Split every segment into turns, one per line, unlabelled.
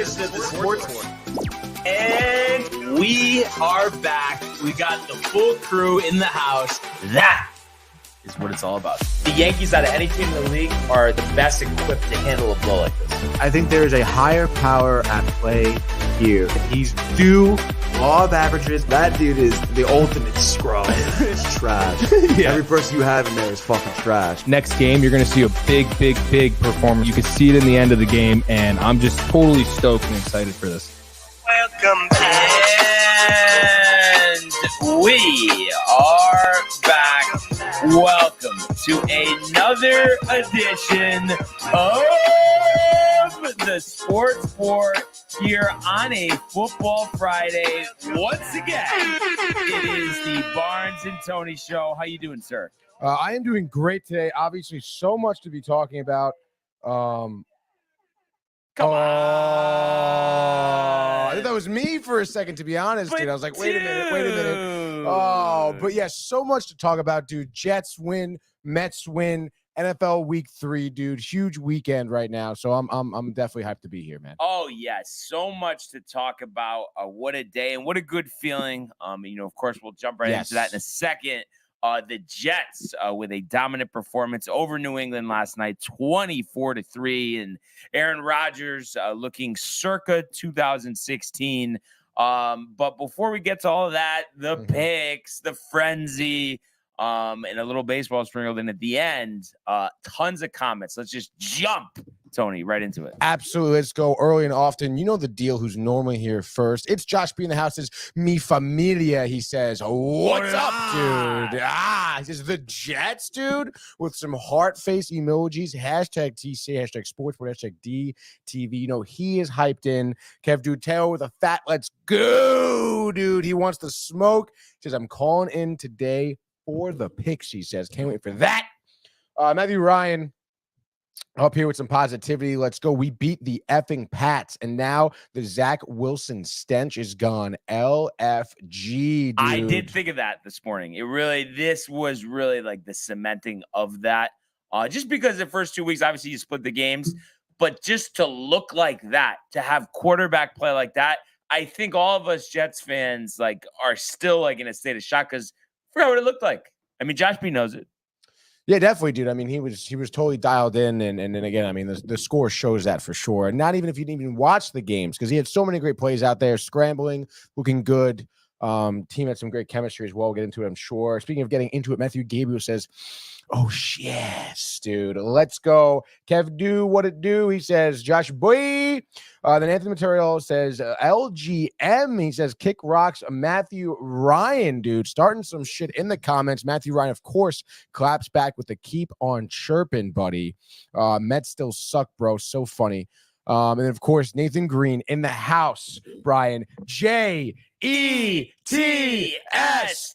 edition of the Sports War. And we are back. We got the full crew in the house. That is what it's all about. The Yankees, out of any team in the league, are the best equipped to handle a blow like this.
I think there is a higher power at play here. He's due law of averages. That dude is the ultimate scrub. It's trash. Yeah. Every person you have in there is fucking trash.
Next game, you're going to see a big performance. You can see it in the end of the game, and I'm just totally stoked and excited for this.
Welcome, and we are back. Welcome to another edition of the Sports War here on a Football Friday. Once again, it is the Barnes and Tony Show. How you doing, sir?
I am doing great today. Obviously, so much to be talking about.
Come on.
I thought that was me for a second, to be honest, dude. I was like, wait a minute. Oh, but yeah, so much to talk about, dude. Jets win, Mets win, NFL Week 3, dude. Huge weekend right now, so I'm definitely hyped to be here, man.
Oh yes, so much to talk about. What a day and what a good feeling. Of course, we'll jump right into that in a second. The Jets with a dominant performance over New England last night, 24-3, and Aaron Rodgers looking circa 2016. But before we get to all of that, the picks, the frenzy, and a little baseball sprinkled in at the end, tons of comments. Let's just jump, Tony, right into it.
Absolutely. Let's go early and often. You know the deal who's normally here first. It's Josh B in the house. Says, Mi familia, he says. What's up, dude? He says, the Jets, dude, with some heart face emojis. Hashtag TC, hashtag sportsboard, hashtag DTV. You know, he is hyped in. Kev Dutell with a fat let's go, dude. He wants to smoke. He says, I'm calling in today for the picks, he says. Can't wait for that. Matthew Ryan up here with some positivity. Let's go. We beat the effing Pats, and now the Zach Wilson stench is gone. LFG, dude.
I did think of that this morning. This was really like the cementing of that. Just because the first 2 weeks, obviously you split the games, but just to look like that, to have quarterback play like that, I think all of us Jets fans are still in a state of shock because forgot what it looked like. I mean, Josh B knows it.
Yeah, definitely, dude. I mean, he was totally dialed in, and then again, I mean, the score shows that for sure. And not even if you didn't even watch the games, because he had so many great plays out there, scrambling, looking good. Team had some great chemistry as well. We'll get into it, I'm sure. Speaking of getting into it, Matthew Gabriel says, oh, yes, dude. Let's go. Kev, do what it do. He says, Josh boy. Then Anthony Material says, LGM. He says, kick rocks. Matthew Ryan, dude. Starting some shit in the comments. Matthew Ryan, of course, claps back with the keep on chirping, buddy. Mets still suck, bro. So funny. And then, of course, Nathan Green in the house. Brian, J-E-T-S.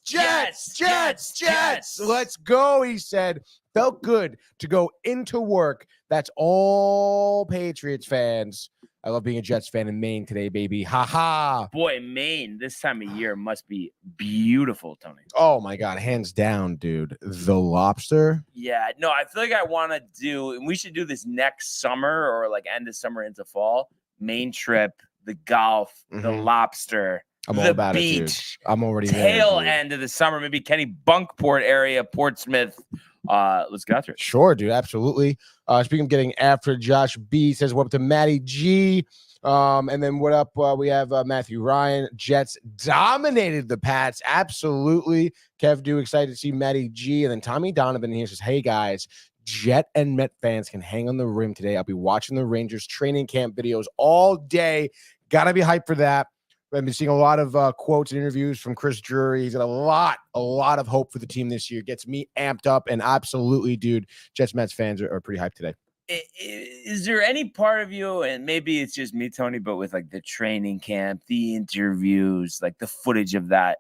Jets. Let's go, he said. Felt good to go into work. That's all Patriots fans. I love being a Jets fan in Maine today, baby. Ha ha.
Boy, Maine this time of year must be beautiful, Tony.
Oh, my God. Hands down, dude. The lobster.
Yeah. No, I feel like I want to do, and we should do this next summer or end of summer into fall. Maine trip, the golf, the lobster,
I'm all about
beach,
it, dude. I'm already
tail
there,
end of the summer, maybe Kenny Bunkport area, Portsmouth. Let's get after it.
Sure, dude. Absolutely. Speaking of getting after, Josh B says, what up to Matty G? And then what up? We have Matthew Ryan. Jets dominated the Pats. Absolutely. Kev Do, excited to see Matty G. And then Tommy Donovan here says, hey, guys, Jet and Met fans can hang on the rim today. I'll be watching the Rangers training camp videos all day. Gotta be hyped for that. I've been seeing a lot of quotes and interviews from Chris Drury. He's got a lot of hope for the team this year. Gets me amped up, and absolutely, dude, Jets Mets fans are pretty hyped today.
Is there any part of you, and maybe it's just me, Tony, but with the training camp, the interviews, the footage of that,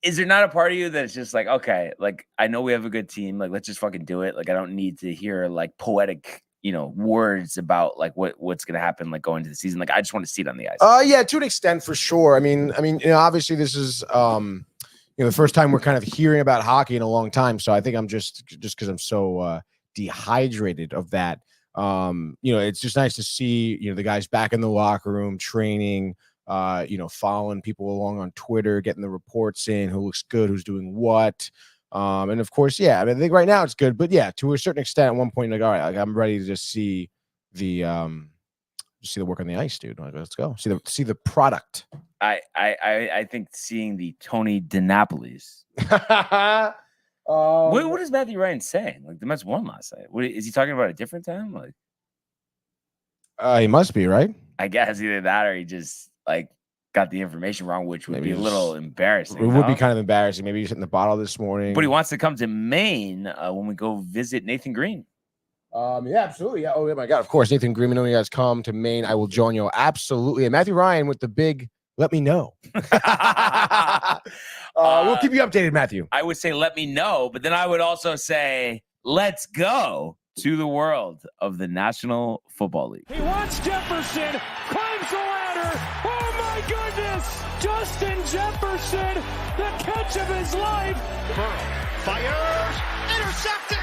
is there not a part of you that's just okay, I know we have a good team, let's just fucking do it. I don't need to hear poetic words about what's going to happen, going into the season. I just want to see it on the ice.
Yeah, to an extent for sure. I mean, obviously this is, the first time we're kind of hearing about hockey in a long time. So I think I'm just because I'm so dehydrated of that. It's just nice to see, the guys back in the locker room training, following people along on Twitter, getting the reports in, who looks good, who's doing what. And of course, I think right now it's good, but to a certain extent, at one point, all right, I'm ready to just see the work on the ice, dude. Let's go see the product.
I think seeing the Tony DiNapolis. What is Matthew Ryan saying? Like, the Mets won last night. What is he talking about? A different time? Like,
he must be, right?
I guess either that or he just got the information wrong, which would be a little embarrassing.
It would be kind of embarrassing. Maybe he's hitting the bottle this morning.
But he wants to come to Maine when we go visit Nathan Green.
Absolutely. Yeah. Oh, my God. Of course, Nathan Green. When you guys come to Maine, I will join you. Absolutely. And Matthew Ryan with the big, let me know. We'll keep you updated, Matthew.
I would say, let me know. But then I would also say, let's go to the world of the National Football League.
He wants Jefferson, climbs the ladder. Oh, my goodness. Justin Jefferson, the catch of his life.
Burrow fires, intercepted.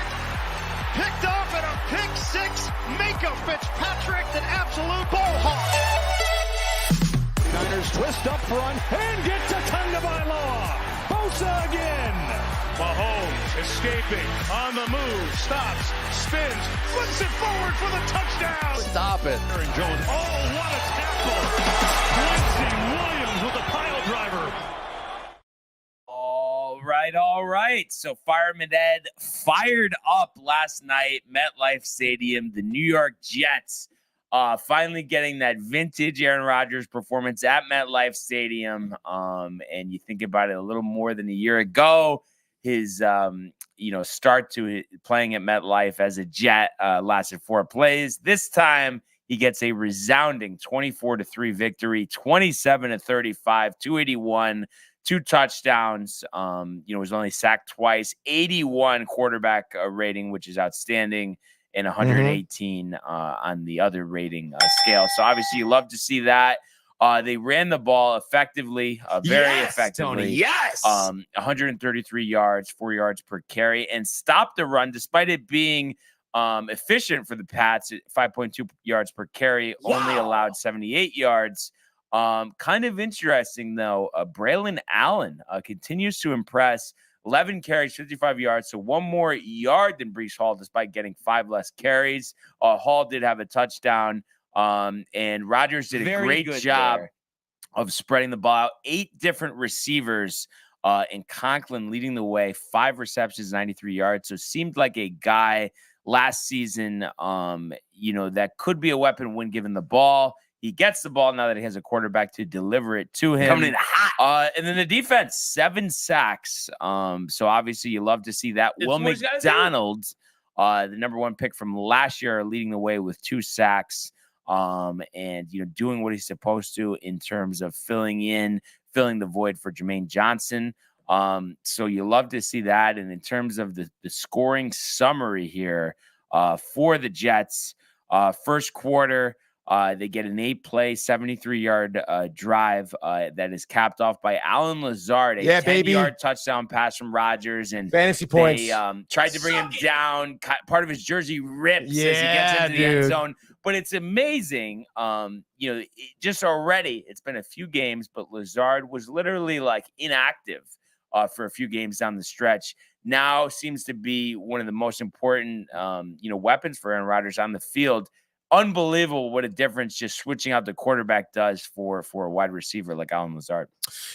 Picked off at a pick six. Mako Fitzpatrick, an absolute ball hawk.
Niners twist up front and get to Tagovailoa. Bosa again.
Mahomes escaping on the move, stops, spins, flips it forward for the touchdown.
Stop it.
Aaron Jones. Oh, what a tackle. Quincy Williams with a pile driver.
All right. So Fireman Ed fired up last night, MetLife Stadium. The New York Jets finally getting that vintage Aaron Rodgers performance at MetLife Stadium. And you think about it, a little more than a year ago, his start to playing at MetLife as a Jet lasted 4 plays. This time he gets a resounding 24-3 victory, 27-35, 281. 2 touchdowns, was only sacked twice, 81 quarterback rating, which is outstanding, and 118 on the other rating scale. So obviously you love to see that. They ran the ball effectively, very effectively.
Tony, yes.
133 yards, 4 yards per carry, and stopped the run despite it being efficient for the Pats at 5.2 yards per carry, only allowed 78 yards. Kind of interesting, though. Braylon Allen continues to impress. 11 carries, 55 yards, so 1 more yard than Breece Hall, despite getting 5 less carries. Hall did have a touchdown, and Rodgers did a great job of spreading the ball out. 8 different receivers, and Conklin leading the way, 5 receptions, 93 yards. So seemed like a guy last season, that could be a weapon when given the ball. He gets the ball now that he has a quarterback to deliver it to him.
Coming in hot.
And then the defense, 7 sacks. So obviously you love to see that. Will McDonald, the number 1 pick from last year, leading the way with 2 sacks. And doing what he's supposed to in terms of filling the void for Jermaine Johnson. So you love to see that. And in terms of the scoring summary here for the Jets, first quarter, they get an 8-play, 73-yard drive that is capped off by Alan Lazard, a 10-yard touchdown pass from Rodgers, and
fantasy points.
They tried to bring him down. Part of his jersey rips as he gets into the end zone. But it's amazing. Just already, it's been a few games, but Lazard was literally inactive for a few games down the stretch. Now seems to be one of the most important, weapons for Aaron Rodgers on the field. Unbelievable what a difference just switching out the quarterback does for a wide receiver like Alan Lazard.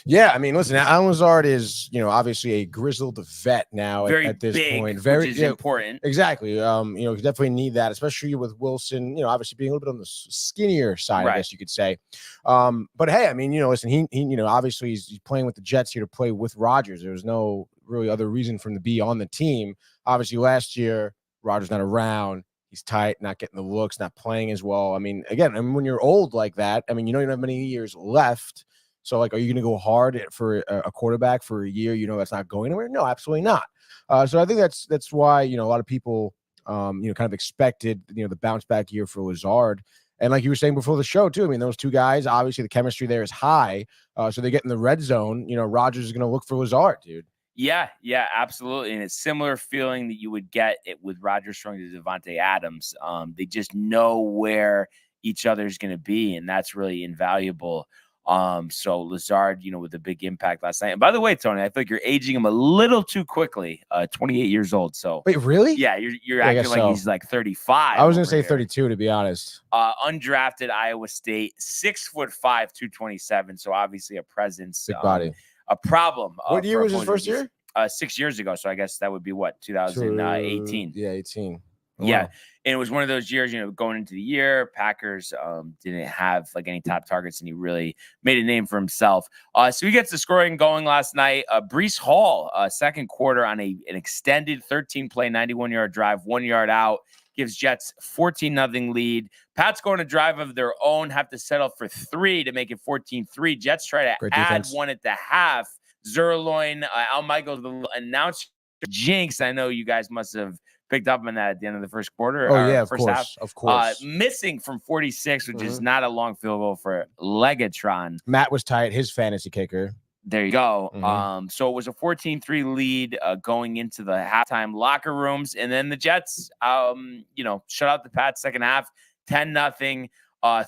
Yeah, I mean, listen, Alan Lazard is, obviously a grizzled vet now at this point. Very
which is important.
Exactly. You definitely need that, especially with Wilson, obviously being a little bit on the skinnier side, right, I guess you could say. But hey, I mean, listen, he obviously he's playing with the Jets here to play with Rodgers. There was no really other reason for him to be on the team. Obviously, last year, Rodgers not around. He's tight, not getting the looks, not playing as well. I mean, again, when you're old like that, I mean, you don't have many years left. So, are you going to go hard for a quarterback for a year? That's not going anywhere? No, absolutely not. So I think that's why, a lot of people, kind of expected, the bounce back year for Lazard. And like you were saying before the show, too, I mean, those two guys, obviously the chemistry there is high. So they get in the red zone. Rodgers is going to look for Lazard, dude.
Yeah, absolutely. And it's similar feeling that you would get it with Rodgers throwing to Devontae Adams. They just know where each other's going to be, and that's really invaluable. So Lazard, with a big impact last night. And by the way, Tony, I feel like you're aging him a little too quickly. 28 years old. So
wait, really?
Yeah, you're acting like he's like 35.
I was gonna say
here.
32 to be honest.
Undrafted Iowa State, 6'5", 227. So obviously a presence.
Big body.
A problem.
What year was his first year?
6 years ago. So I guess that would be what, 2018.
Yeah, 18. Oh,
yeah.
wow.
And it was one of those years, going into the year, Packers didn't have like any top targets, and he really made a name for himself. So he gets the scoring going last night. Breece Hall, second quarter on an extended 13-play, 91-yard drive, 1 yard out, gives Jets 14-0 lead. Pats going to drive of their own, have to settle for 3 to make it 14-3. Jets try to add one at the half. Zerloin, Al Michaels announced jinx. I know you guys must have picked up on that at the end of the first quarter.
Oh, yeah,
of
course.
Missing from 46, which is not a long field goal for Legatron.
Matt was tight, his fantasy kicker.
There you go. So it was a 14-3 lead going into the halftime locker rooms. And then the Jets, shut out the Pats second half, 10-0.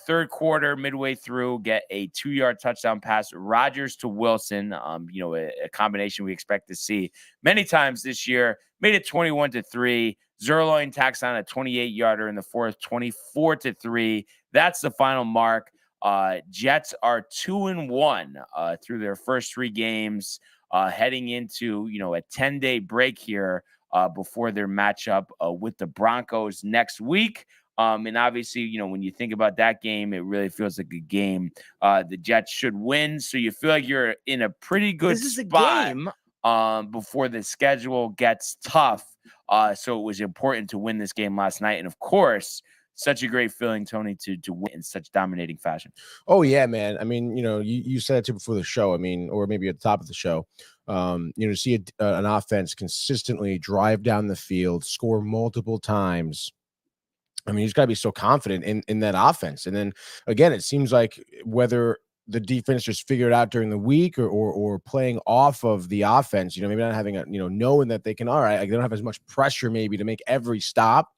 Third quarter, midway through, get a 2-yard touchdown pass, Rodgers to Wilson. A combination we expect to see many times this year. Made it 21-3. Zerloin tacks on a 28-yarder in the fourth, 24-3. That's the final mark. Jets are 2-1 through their first 3 games, heading into a 10-day break here before their matchup with the Broncos next week. And obviously, when you think about that game, it really feels like a game the Jets should win. So you feel like you're in a pretty good spot before the schedule gets tough. So it was important to win this game last night. And of course, such a great feeling, Tony, to win in such dominating fashion.
Oh, yeah, man. I mean, you said it too before the show. I mean, or maybe at the top of the show, to see an offense consistently drive down the field, score multiple times. I mean, he's got to be so confident in that offense. And then again, it seems like whether the defense just figured it out during the week or playing off of the offense, maybe not having knowing that they can, all right, like they don't have as much pressure maybe to make every stop.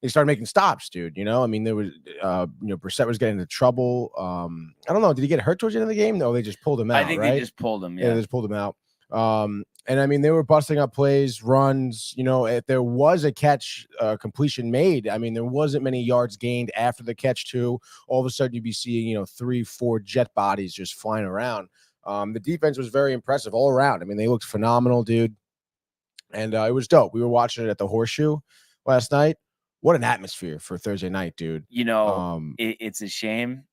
They started making stops, dude. I mean, there was, Brissett was getting into trouble. I don't know. Did he get hurt towards the end of the game? No, they just pulled him out.
I think they just pulled him. Yeah,
they just pulled him out. And I mean, they were busting up plays, runs. If there was a catch completion made, I mean, there wasn't many yards gained after the catch too. All of a sudden, you'd be seeing 3-4 jet bodies just flying around. The defense was very impressive all around. I mean, they looked phenomenal, dude, and it was dope. We were watching it at the Horseshoe last night. What an atmosphere for Thursday night, dude.
It's a shame.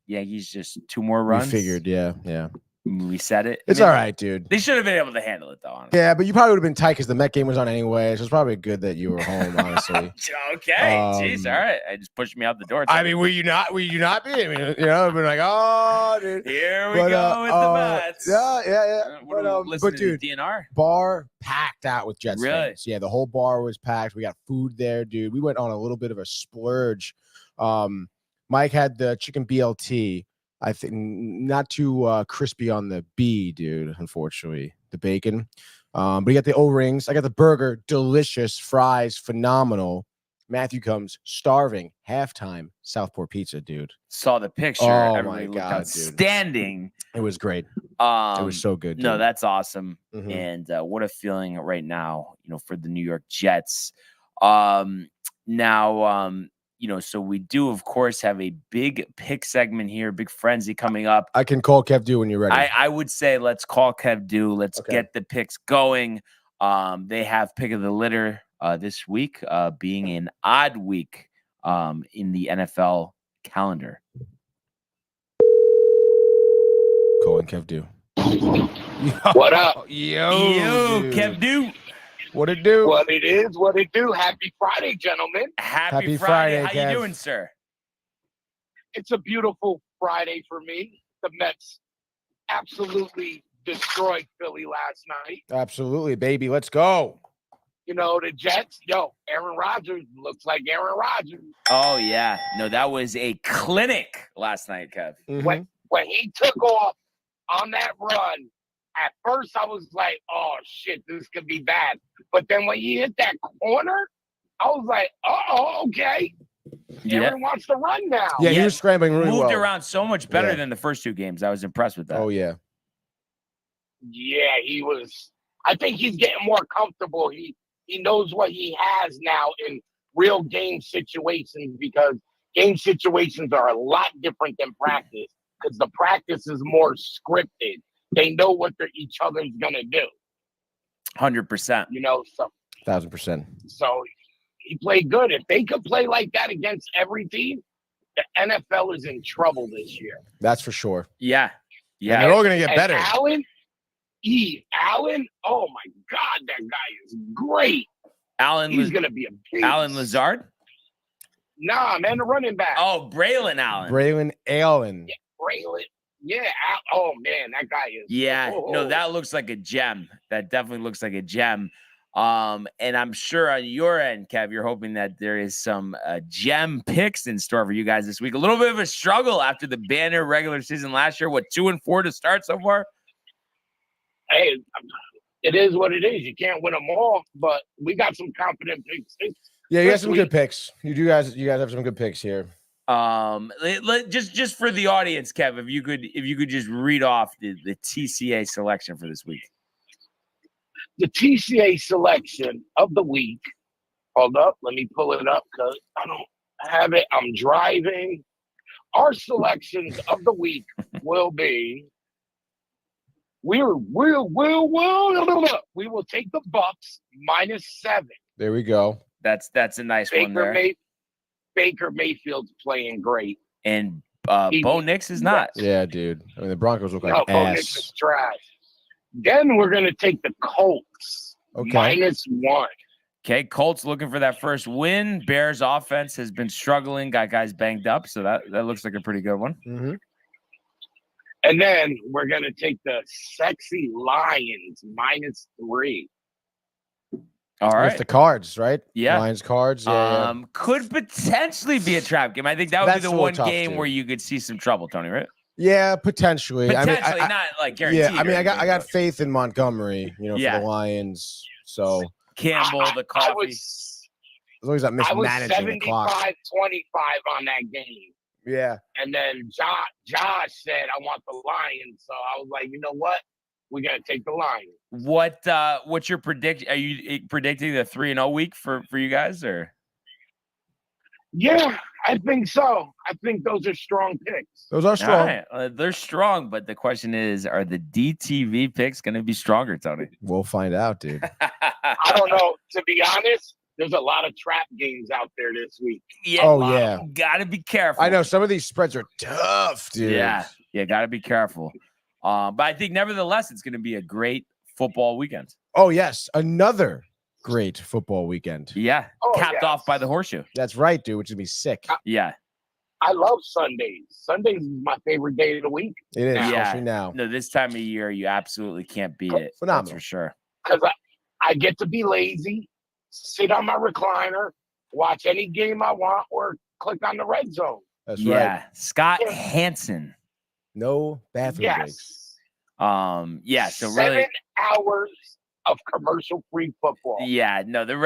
Yankees just 2 more runs.
We figured, yeah.
We said it.
It's all right, dude.
They should have been able to handle it, though. Honestly.
Yeah, but you probably would have been tight because the Met game was on anyway. So it's probably good that you were home, honestly.
Okay. Jeez, all right. I just pushed me out the door.
I mean, will you not be? I mean, I've been like, oh, dude.
Here we go with the Mets.
Yeah.
But dude, DNR
bar packed out with Jets
really?
Fans. Yeah, the whole bar was packed. We got food there, dude. We went on a little bit of a splurge. Mike had the chicken BLT. I think not too crispy on the B, dude, unfortunately, the bacon. But you got the O-rings. I got the burger, delicious, fries, phenomenal. Matthew comes starving, halftime, Southport pizza, dude.
Saw the picture.
Oh,
everybody
my God,
outstanding.
It was great. It was so good, dude.
No, that's awesome.
Mm-hmm.
And what a feeling right now, for the New York Jets. So we do, of course, have a big pick segment here, big frenzy coming up.
I can call Kev Do when you're ready.
I would say let's call Kev Do. Let's get the picks going. They have pick of the litter this week, being an odd week in the NFL calendar.
Calling Kev Do.
What up?
Yo,
Kev Do.
What it do?
What it is, what it do. Happy Friday, gentlemen.
Happy Friday. How
Kev.
you doing, sir?
It's a beautiful Friday for me. The Mets absolutely destroyed Philly last night.
Absolutely, baby. Let's go.
The Jets, Aaron Rodgers looks like Aaron Rodgers.
Oh, yeah. No, that was a clinic last night, Kev.
Mm-hmm.
When he took off on that run at first I was like, oh, shit, this could be bad. But then when he hit that corner, I was like, oh, okay. Aaron wants to run now.
Yeah, he was scrambling really well.
Moved around so much better than the first 2 games. I was impressed with that.
Oh, yeah.
Yeah, he was. I think he's getting more comfortable. He knows what he has now in real game situations, because game situations are a lot different than practice, because the practice is more scripted. They know what each other's going to do.
100%.
You know, so
1,000%.
So he played good. If they could play like that against every team, the NFL is in trouble this year.
That's for sure.
Yeah.
And they're all going to get better.
Allen, oh my God, that guy is great. He's going to be a beast.
Allen Lazard?
Nah, man, the running back.
Oh, Braylon Allen.
Braylon Allen.
Yeah, Braylon. Yeah. Oh, man, that guy is.
Yeah. No, that looks like a gem. That definitely looks like a gem. And I'm sure on your end, Kev, you're hoping that there is some gem picks in store for you guys this week. A little bit of a struggle after the banner regular season last year. What, 2-4 to start so far?
Hey, it is what it is. You can't win them all, but we got some confident picks.
Yeah, you got some good picks. You guys have some good picks here.
Just for the audience, Kev, if you could just read off the TCA selection for this week.
The TCA selection of the week. Hold up, let me pull it up because I don't have it. I'm driving. Our selections of the week will be. We will take the Bucks -7.
There we go.
That's a nice one there.
Baker Mayfield's playing great,
and Bo Nix is not.
Yeah, dude. I mean, the Broncos look like ass.
Bo Nix is trash. Then we're gonna take the Colts -1.
Okay, Colts looking for that first win. Bears offense has been struggling, got guys banged up, so that looks like a pretty good one.
Mm-hmm.
And then we're going to take the sexy Lions -3.
All right.
With the Cards, right?
Yeah.
Lions Cards. Yeah,
Could potentially be a trap game. I think that would be the one game where you could see some trouble, Tony, right?
Yeah, potentially.
Potentially, not like guaranteed.
Yeah, I mean, I got faith in Montgomery, for the Lions. So
Campbell, the coffee.
As long as I'm mismanaging the clock.
75-25 on that game.
Yeah.
And then Josh said, I want the Lions. So I was like, you know what? We got to take the Lions.
What's your prediction? Are you predicting the 3-0 week for you guys, or?
Yeah, I think so. I think those are strong picks.
Those are strong.
Right. They're strong, but the question is, are the DTV picks going to be stronger, Tony?
We'll find out, dude.
I don't know. To be honest, there's a lot of trap games out there this week.
Yeah.
Oh, yeah.
Got to be careful.
I know some of these spreads are tough, dude.
Yeah. Got to be careful. But I think nevertheless, it's going to be a great football weekend.
Oh, yes. Another great football weekend.
Yeah. Capped off by the horseshoe.
That's right, dude, which would be sick.
Yeah.
I love Sundays. Sundays is my favorite day of the week.
It is, especially now.
No, this time of year, you absolutely can't beat it.
Phenomenal.
That's for sure.
Because I get to be lazy, sit on my recliner, watch any game I want, or click on the red zone.
That's right.
Scott Hansen.
No bathroom breaks.
So
7 hours of commercial-free football.
Yeah, no, there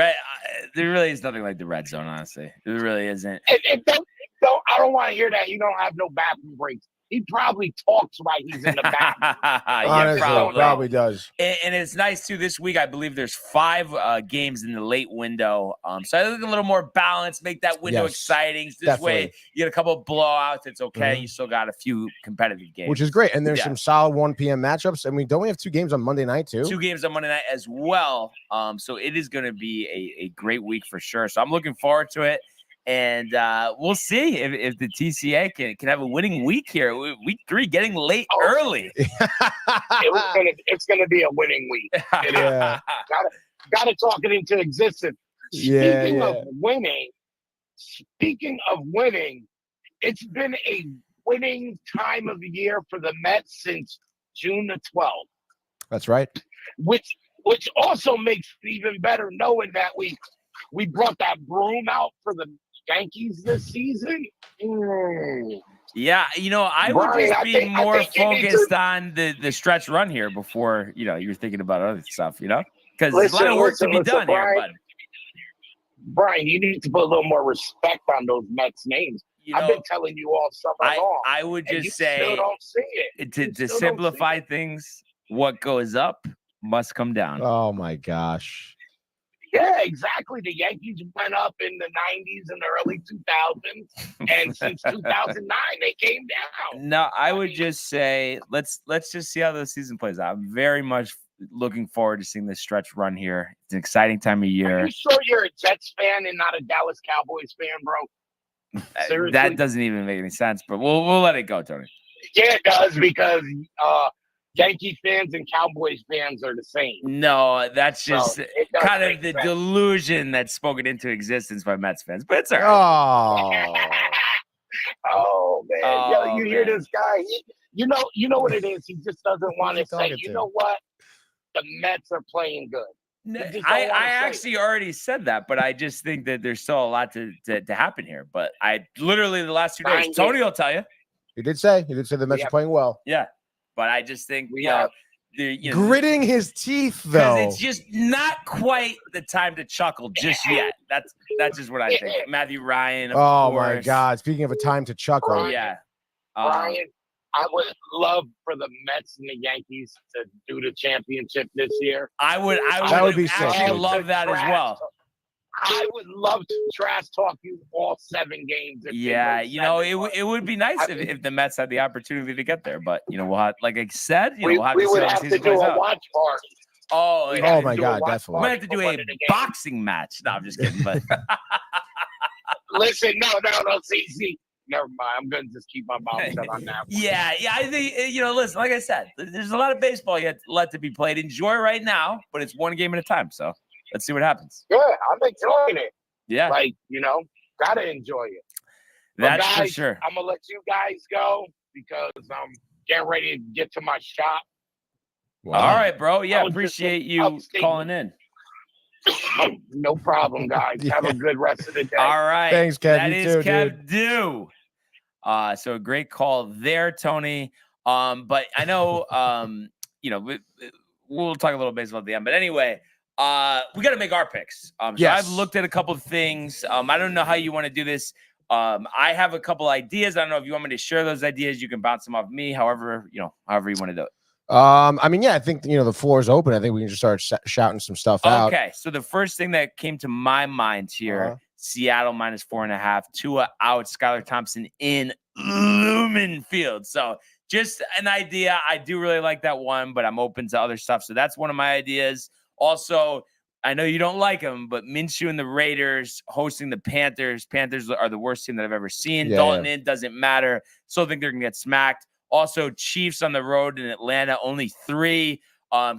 really is nothing like the red zone, honestly. There really isn't.
I don't want to hear that. You don't have no bathroom breaks. He probably talks while he's in the bathroom.
Honestly, probably does.
And it's nice too. This week, I believe there's 5 games in the late window. So I look a little more balanced, make that window exciting. This way, you get a couple of blowouts. It's okay. Mm-hmm. You still got a few competitive games,
which is great. And there's some solid 1 p.m. matchups. And we have 2 games on Monday night too.
2 games on Monday night as well. So it is going to be a great week for sure. So I'm looking forward to it. And we'll see if the TCA can have a winning week here. Week 3 getting late early.
It's gonna be a winning week. Gotta talk it into existence. Speaking of winning, it's been a winning time of the year for the Mets since June the 12th.
That's right.
Which also makes it even better knowing that we brought that broom out for the Yankees this season.
Yeah, I would
Brian,
just be more
think you need
focused
to
on the stretch run here before, you're thinking about other stuff, because there's a lot
listen,
of work to be done here,
Brian.
bud.
Brian, you need to put a little more respect on those Mets names. I've been telling you all summer long.
I would
and you
just say,
still don't see it.
to simplify things, what goes up must come down.
Oh my gosh.
Yeah, exactly. The Yankees went up in the 90s and the early 2000s, and since 2009 they came down.
No, I would just say let's just see how the season plays out. I'm very much looking forward to seeing this stretch run here. It's an exciting time of year.
Are you sure you're a Jets fan and not a Dallas Cowboys fan, bro? Seriously?
That doesn't even make any sense, but we'll let it go, Tony.
Yeah, it does, because Yankee fans and Cowboys fans are the same.
No, that's just kind of the
sense.
delusion that's spoken into existence by Mets fans. But it's all right.
Oh man,
Oh,
you hear this guy? You know what it is. He just doesn't want to say. You know what? The Mets are playing good.
I actually already said that, but I just think that there's still a lot to happen here. But I literally the last 2 days, Tony will tell you.
He did say the Mets are playing well.
Yeah, but I just think
gritting his teeth though.
Because it's just not quite the time to chuckle just yet. That's just what I think. Matthew Ryan.
Oh my God! Speaking of a time to chuckle,
Brian, I would love for the Mets and the Yankees to do the championship this year.
I would be actually love that as well.
I would love to trash talk you all 7 games.
Yeah, it would be nice if the Mets had the opportunity to get there, but we'll have, like I said, we'll have
we
to
would
see how
have
the
to
season
do
plays
a
out.
watch party.
Oh my God, definitely.
We might have to do a boxing match. No, I'm just kidding. But
listen, no. See, never mind. I'm gonna just keep my mouth shut on that one.
Yeah. I think listen, like I said, there's a lot of baseball yet left to be played. Enjoy right now, but it's one game at a time. So let's see what happens.
Yeah, I'm enjoying it.
Yeah,
gotta enjoy it.
That's
guys,
for sure.
I'm gonna let you guys go because I'm getting ready to get to my shop.
Wow. All right, bro. Yeah, appreciate you calling in.
No problem, guys. Have a good rest of the day.
All right.
Thanks, Kev.
That is Kev Dew. So a great call there, Tony. But I know, we'll talk a little baseball at the end. But anyway, we got to make our picks. So I've looked at a couple of things. I don't know how you want to do this. I have a couple ideas. I don't know if you want me to share those ideas. You can bounce them off me. However you want to do it.
I think the floor is open. I think we can just start shouting some stuff out.
Okay, so the first thing that came to my mind here, Seattle -4.5, Tua out, Skylar Thompson in Lumen Field. So just an idea. I do really like that one, but I'm open to other stuff. So that's one of my ideas. Also, I know you don't like them, but Minshew and the Raiders hosting the Panthers. Panthers are the worst team that I've ever seen. Dalton in doesn't matter. Still think they're going to get smacked. Also, Chiefs on the road in Atlanta, only 3.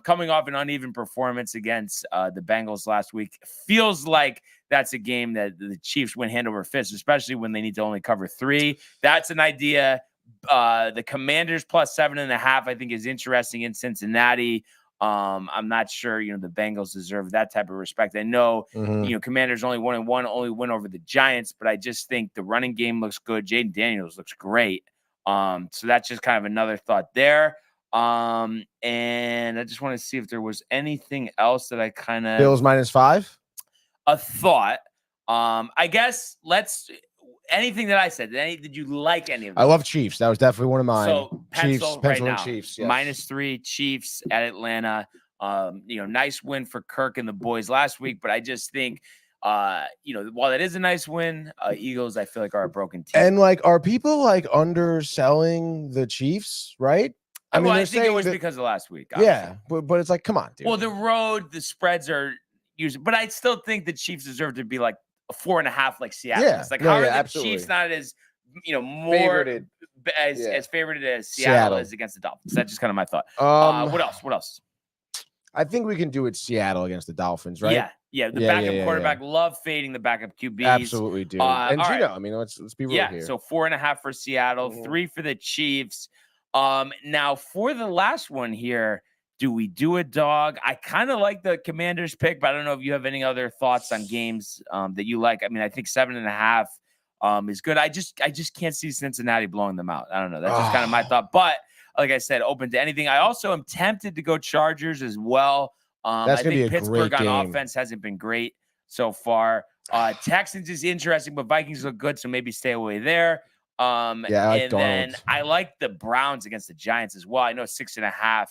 Coming off an uneven performance against the Bengals last week. Feels like that's a game that the Chiefs win hand over fist, especially when they need to only cover 3. That's an idea. The Commanders +7.5, I think, is interesting in Cincinnati. I'm not sure, the Bengals deserve that type of respect. I know, Commanders only 1-1, only win over the Giants, but I just think the running game looks good. Jaden Daniels looks great. So that's just kind of another thought there. And I just want to see if there was anything else that I kind of
Bills -5.
A thought. I guess anything that I said. Did you like any of them?
I love Chiefs. That was definitely one of mine.
So pencil right now.
Chiefs. Yes.
-3 Chiefs at Atlanta. Nice win for Kirk and the boys last week, but I just think while that is a nice win, Eagles, I feel like, are a broken team.
And are people underselling the Chiefs, right?
I think it was because of last week.
Obviously. Yeah, but it's come on, dude.
Well, the road, the spreads are usually, but I still think the Chiefs deserve to be like a 4.5, like Seattle.
Yeah,
It's how are the Chiefs not as more as favored as Seattle is against the Dolphins? That's just kind of my thought. What else?
I think we can do it Seattle against the Dolphins, right?
Yeah. The backup quarterback, love fading the backup QBs.
Absolutely do. And Gino,
right.
Let's be real here.
So 4.5 for Seattle, 3 for the Chiefs. Now for the last one here, do we do a dog? I kind of like the Commanders pick, but I don't know if you have any other thoughts on games that you like. I think 7.5 is good. I just can't see Cincinnati blowing them out. I don't know. That's just kind of my thought. But like I said, open to anything. I also am tempted to go Chargers as well.
That's
I
gonna
think
be a
Pittsburgh
great
on
game.
offense hasn't been great so far. Texans is interesting, but Vikings look good, so maybe stay away there.
I like
then
Darnold.
I like the Browns against the Giants as well. I know 6.5,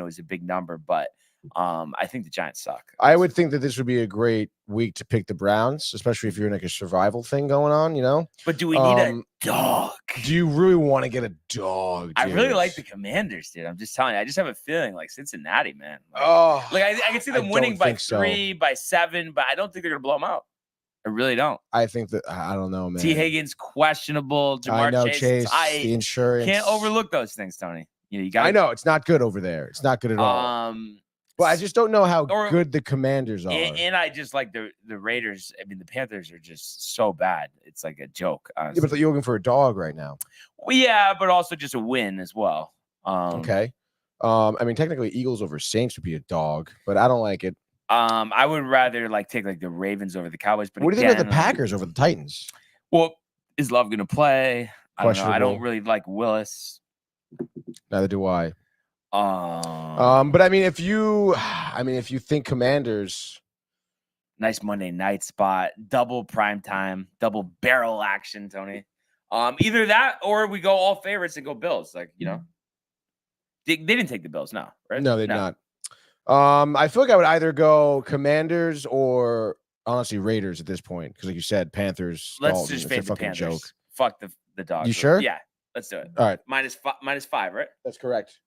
is a big number, but I think the Giants suck.
I would think that this would be a great week to pick the Browns, especially if you're in like a survival thing going on,
But do we need a dog?
Do you really want to get a dog, dude?
I really like the Commanders, dude. I'm just telling you. I just have a feeling like Cincinnati, man. I can see them winning by 3, by 7, but I don't think they're gonna blow them out. I really don't.
I think that I don't know, man.
T. Higgins questionable. Jamar Chase.
The insurance.
Can't overlook those things, Tony. You got.
I know it's not good over there. It's not good at all. But I just don't know how good the Commanders are.
And I just like the Raiders. I mean, the Panthers are just so bad. It's like a joke.
Yeah, but you're looking for a dog right now.
Well, yeah, but also just a win as well.
Okay. I mean, technically, Eagles over Saints would be a dog, but I don't like it.
I would rather take the Ravens over the Cowboys. But
what do you think of the Packers over the Titans?
Well, is Love going to play? I don't know. I don't really like Willis.
Neither do I. But I mean, if you think Commanders,
nice Monday night spot, double prime time, double barrel action, Tony. Either that or we go all favorites and go Bills. They didn't take the Bills, no, right?
No, they did not. I feel like I would either go Commanders or honestly Raiders at this point because, like you said, Panthers.
Let's just fade the Panthers. Joke. Fuck the Dogs.
You sure?
Yeah, let's do it.
All right,
-5, right?
That's correct.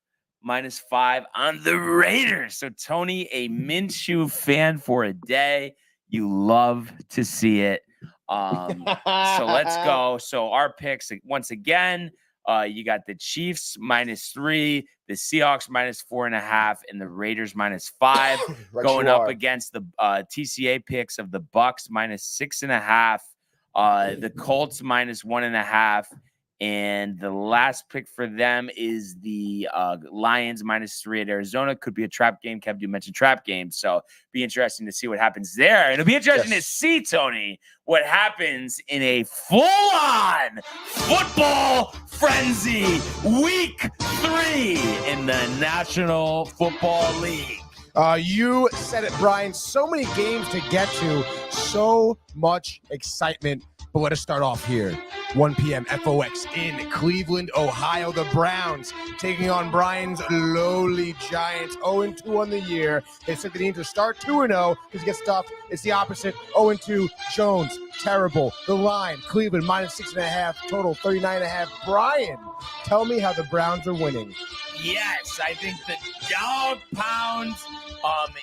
-5 on the Raiders. So Tony, a Minshew fan for a day. You love to see it. So let's go. So our picks once again. You got the Chiefs -3, the Seahawks -4.5, and the Raiders -5. Going up against the TCA picks of the Bucks -6.5, the Colts -1.5, and the last pick for them is the Lions -3 at Arizona. Could be a trap game. Kev, you mentioned trap games, so be interesting to see what happens there. And it'll be interesting to see, Tony, what happens in a full-on football frenzy week 3 in the National Football League.
You said it, Brian. So many games to get to, so much excitement. But let us start off here. 1 p.m. FOX in Cleveland, Ohio. The Browns taking on Brian's lowly Giants. 0-2 on the year. They said they need to start 2-0 because it gets tough. It's the opposite. 0-2. Jones, terrible. The line, Cleveland -6.5. Total 39.5. Brian, tell me how the Browns are winning.
Yes, I think the dog pound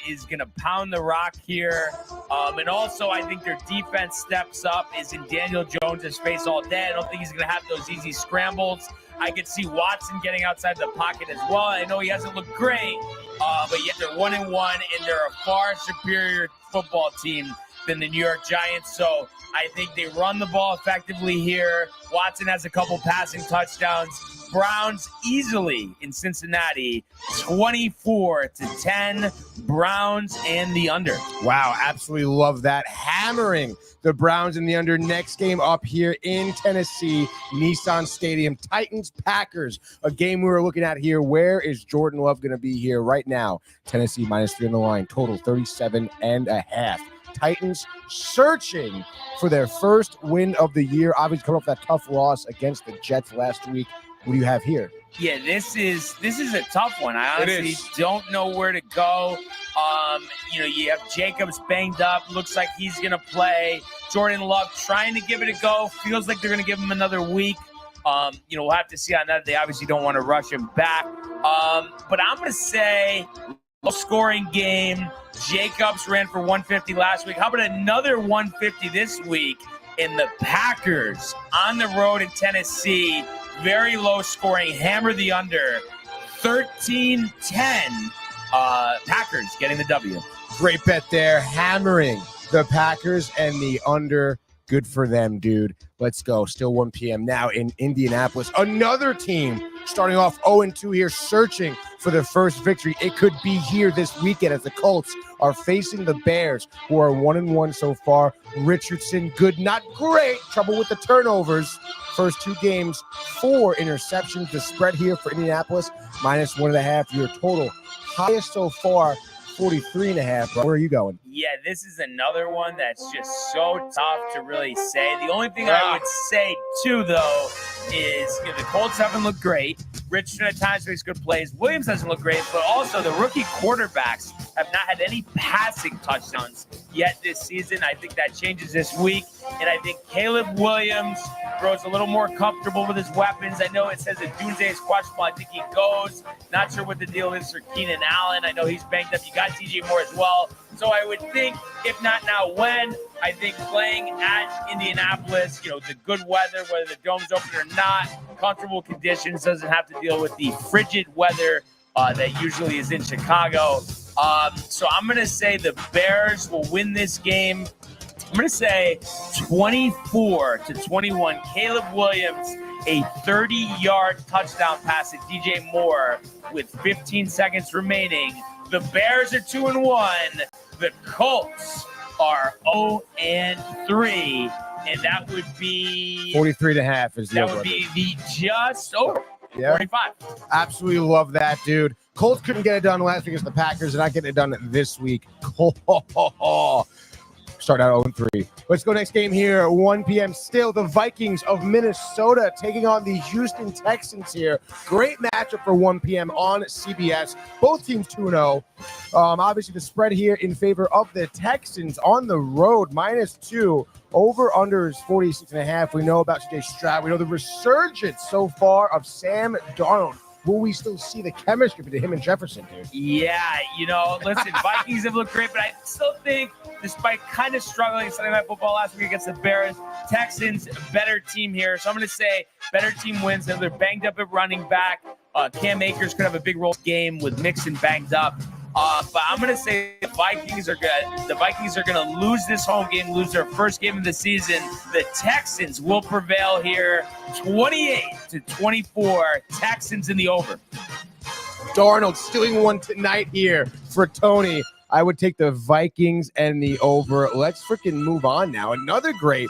is going to pound the rock here. And also, I think their defense steps up. Is in Daniel Jones' face all day. I don't think he's going to have those easy scrambles. I could see Watson getting outside the pocket as well. I know he hasn't looked great, but yet they're 1-1, and they're a far superior football team than the New York Giants. So I think they run the ball effectively here. Watson has a couple passing touchdowns. Browns easily in Cincinnati, 24-10. Browns and the under.
Wow, absolutely love that. Hammering the Browns in the under. Next game up here in Tennessee, Nissan Stadium. Titans, Packers, a game we were looking at here. Where is Jordan Love going to be here right now? Tennessee -3 on the line, total 37.5. Titans searching for their first win of the year. Obviously coming off that tough loss against the Jets last week. What do you have here?
Yeah, this is a tough one. I honestly don't know where to go. You have Jacobs banged up. Looks like he's going to play. Jordan Love trying to give it a go. Feels like they're going to give him another week. We'll have to see on that. They obviously don't want to rush him back. But I'm going to say low-scoring game. Jacobs ran for 150 last week. How about another 150 this week? In the Packers on the road in Tennessee. Very low scoring. Hammer the under. 13-10. Packers getting the W.
Great bet there. Hammering the Packers and the under. Good for them, dude. Let's go. Still 1 p.m. now in Indianapolis. Another team starting off 0-2 here, searching for their first victory. It could be here this weekend as the Colts are facing the Bears, who are 1-1 so far. Richardson, good, not great. Trouble with the turnovers. First 2 games, 4 interceptions. The spread here for Indianapolis, -1.5. Your total highest so far, 43.5. Where are you going?
Yeah, this is another one that's just so tough to really say. The only thing I would say, too, though, is the Colts haven't looked great. Richardson at times makes good plays. Williams doesn't look great, but also the rookie quarterbacks have not had any passing touchdowns yet this season. I think that changes this week, and I think Caleb Williams grows a little more comfortable with his weapons. I know it says that Doomsday is questionable. I think he goes. Not sure what the deal is for Keenan Allen. I know he's banged up. You got DJ Moore as well. So I would think, if not now, when? I think playing at Indianapolis, the good weather, whether the dome's open or not, comfortable conditions, doesn't have to deal with the frigid weather that usually is in Chicago. So I'm going to say the Bears will win this game. I'm going to say 24-21. Caleb Williams, a 30-yard touchdown pass at DJ Moore with 15 seconds remaining. The Bears are 2-1. The Colts are 0-3. And that would be
43.5 is the
That would be the just over 45.
Absolutely love that, dude. Colts couldn't get it done last week against the Packers. They're not getting it done this week. Start out 0-3. Let's go next game here. 1 p.m. still. The Vikings of Minnesota taking on the Houston Texans here. Great matchup for 1 p.m. on CBS. Both teams 2-0. Obviously, the spread here in favor of the Texans on the road, -2. Over-under is 46.5. We know about CJ Stroud. We know the resurgence so far of Sam Darnold. Will we still see the chemistry between him and Jefferson, dude?
Yeah, listen, Vikings have looked great, but I still think, despite kind of struggling Sunday Night Football last week against the Bears, Texans, better team here. So I'm going to say better team wins. They're banged up at running back. Cam Akers could have a big role game with Mixon banged up. But I'm going to say the Vikings are good. The Vikings are going to lose this home game, lose their first game of the season. The Texans will prevail here, 28-24. Texans in the over.
Darnold stealing one tonight here for Tony. I would take the Vikings and the over. Let's freaking move on now. Another great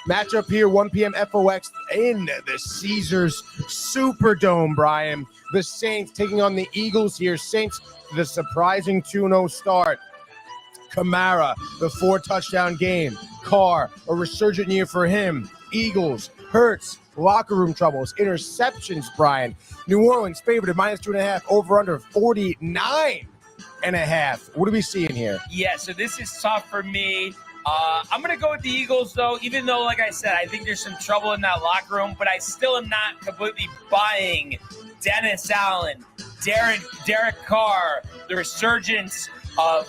matchup here, 1 p.m. FOX in the Caesars Superdome, Brian. The Saints taking on the Eagles here. Saints, the surprising 2-0 start. Kamara, the 4-touchdown game. Carr, a resurgent year for him. Eagles, Hurts, locker room troubles, interceptions, Brian. New Orleans favored at -2.5, over under 49.5. What are we seeing here?
Yeah, so this is tough for me. I'm going to go with the Eagles, though, even though, like I said, I think there's some trouble in that locker room, but I still am not completely buying Dennis Allen, Derek Carr, the resurgence of,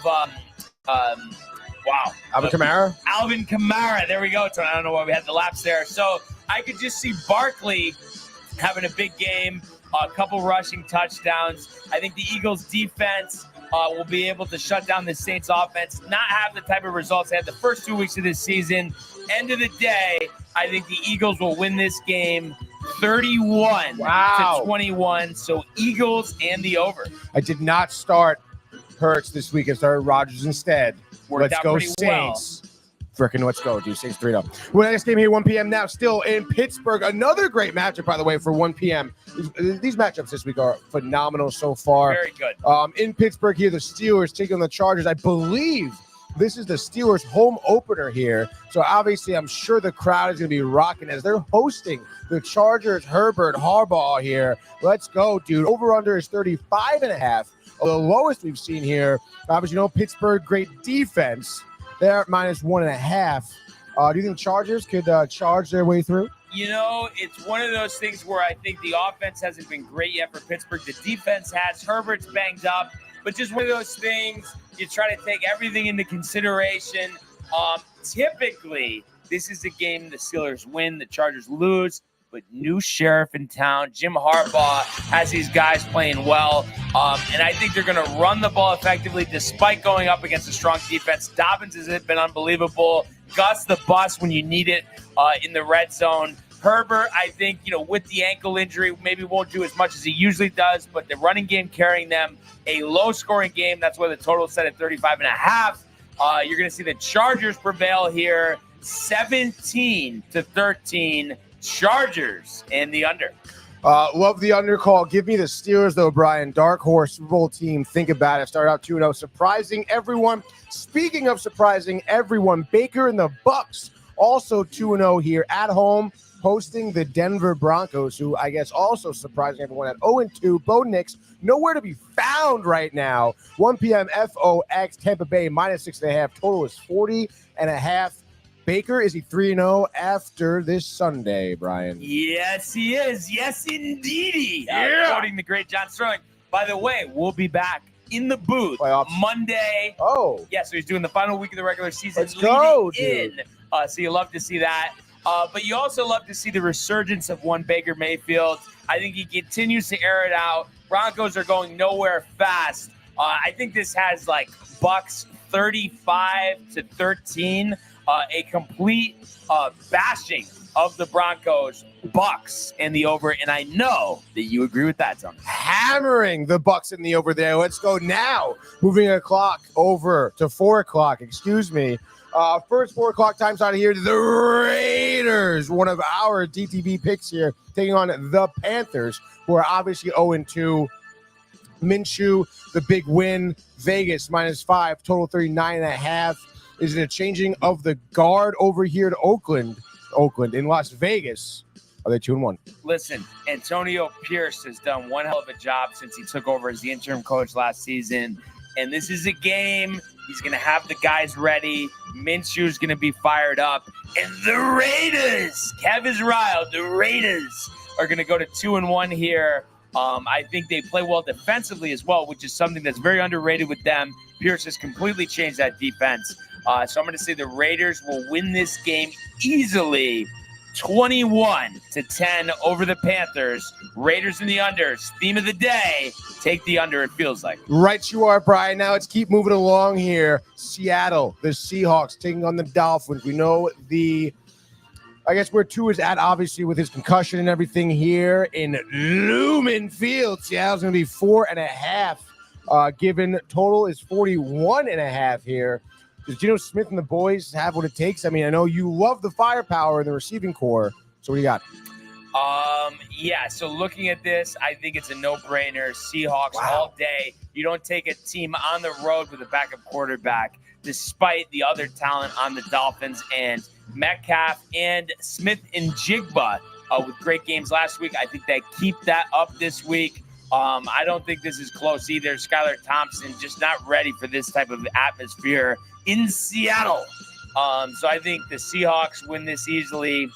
Alvin Kamara?
Alvin Kamara. There we go. I don't know why we had the lapse there. So I could just see Barkley having a big game, a couple rushing touchdowns. I think the Eagles' defense will be able to shut down the Saints offense, not have the type of results they had the first 2 weeks of this season. End of the day, I think the Eagles will win this game 31-21. So Eagles and the over.
I did not start Hurts this week. I started Rodgers instead.
Worked
Let's
out
go
pretty
Saints. Frickin' let's go, dude. Saints 3-0. Well, next game here, 1 p.m. now, still in Pittsburgh. Another great matchup, by the way, for 1 p.m. These matchups this week are phenomenal so far.
Very good.
In Pittsburgh here, the Steelers taking on the Chargers. I believe this is the Steelers' home opener here. So obviously, I'm sure the crowd is going to be rocking as they're hosting the Chargers. Herbert, Harbaugh here. Let's go, dude. Over-under is 35.5. The lowest we've seen here. Obviously, Pittsburgh, great defense. They're at -1.5. Do you think Chargers could charge their way through?
It's one of those things where I think the offense hasn't been great yet for Pittsburgh. The defense has. Herbert's banged up. But just one of those things, you try to take everything into consideration. Typically, this is a game the Steelers win, the Chargers lose. But new sheriff in town, Jim Harbaugh, has these guys playing well. And I think they're going to run the ball effectively despite going up against a strong defense. Dobbins has been unbelievable. Gus the bus when you need it in the red zone. Herbert, I think, with the ankle injury, maybe won't do as much as he usually does, but the running game carrying them, a low-scoring game. That's why the total is set at 35.5. You're going to see the Chargers prevail here, 17-13, Chargers and the under.
Love the under call. Give me the Steelers, though, Brian. Dark horse Super Bowl team. Think about it. Started out 2-0, surprising everyone. Speaking of surprising everyone, Baker and the Bucks also 2-0 here at home, hosting the Denver Broncos, who I guess also surprising everyone at 0-2. Bo Nix, nowhere to be found right now. 1 p.m. FOX, Tampa Bay, -6.5. Total is 40.5. Baker, is he 3-0 after this Sunday, Brian?
Yes, he is. Yes, indeedy.
Yeah.
Quoting the great John Sterling. By the way, we'll be back in the booth
Playoffs.
Monday.
Oh.
Yeah, so he's doing the final week of the regular season.
Let's go,
dude. So you love to see that. But you also love to see the resurgence of one Baker Mayfield. I think he continues to air it out. Broncos are going nowhere fast. I think this has like Bucks 35-13. A complete bashing of the Broncos, Bucks, and the over. And I know that you agree with that, Tony.
Hammering the Bucks in the over there. Let's go now. Moving a clock over to 4 o'clock. Excuse me. First 4 o'clock times out of here. The Raiders, one of our DTV picks here, taking on the Panthers, who are obviously 0-2. Minshew, the big win. Vegas -5. Total 39.5. Is it a changing of the guard over here to Oakland in Las Vegas? Are they 2-1?
Listen, Antonio Pierce has done one hell of a job since he took over as the interim coach last season. And this is a game he's going to have the guys ready. Minshew's going to be fired up. And the Raiders, Kev is riled. The Raiders are going to go to 2-1 here. I think they play well defensively as well, which is something that's very underrated with them. Pierce has completely changed that defense. So I'm going to say the Raiders will win this game easily, 21-10 over the Panthers. Raiders in the unders. Theme of the day, take the under, it feels like.
Right you are, Brian. Now let's keep moving along here. Seattle, the Seahawks taking on the Dolphins. We know I guess where Tua is at, obviously, with his concussion and everything here in Lumen Field. Seattle's going to be 4.5. Given total is 41.5 here. Does Geno Smith and the boys have what it takes? I mean, I know you love the firepower in the receiving core. So what do you got?
Yeah, so looking at this, I think it's a no-brainer. Seahawks all day. You don't take a team on the road with a backup quarterback, despite the other talent on the Dolphins and Metcalf and Smith and Jigba with great games last week. I think they keep that up this week. I don't think this is close either. Skylar Thompson just not ready for this type of atmosphere in Seattle. So I think the Seahawks win this easily,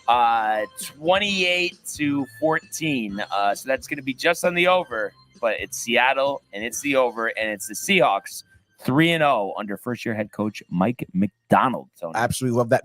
28-14. So that's going to be just on the over, but it's Seattle and it's the over, and it's the Seahawks 3-0 under first-year head coach Mike McDonald. Tony.
Absolutely love that.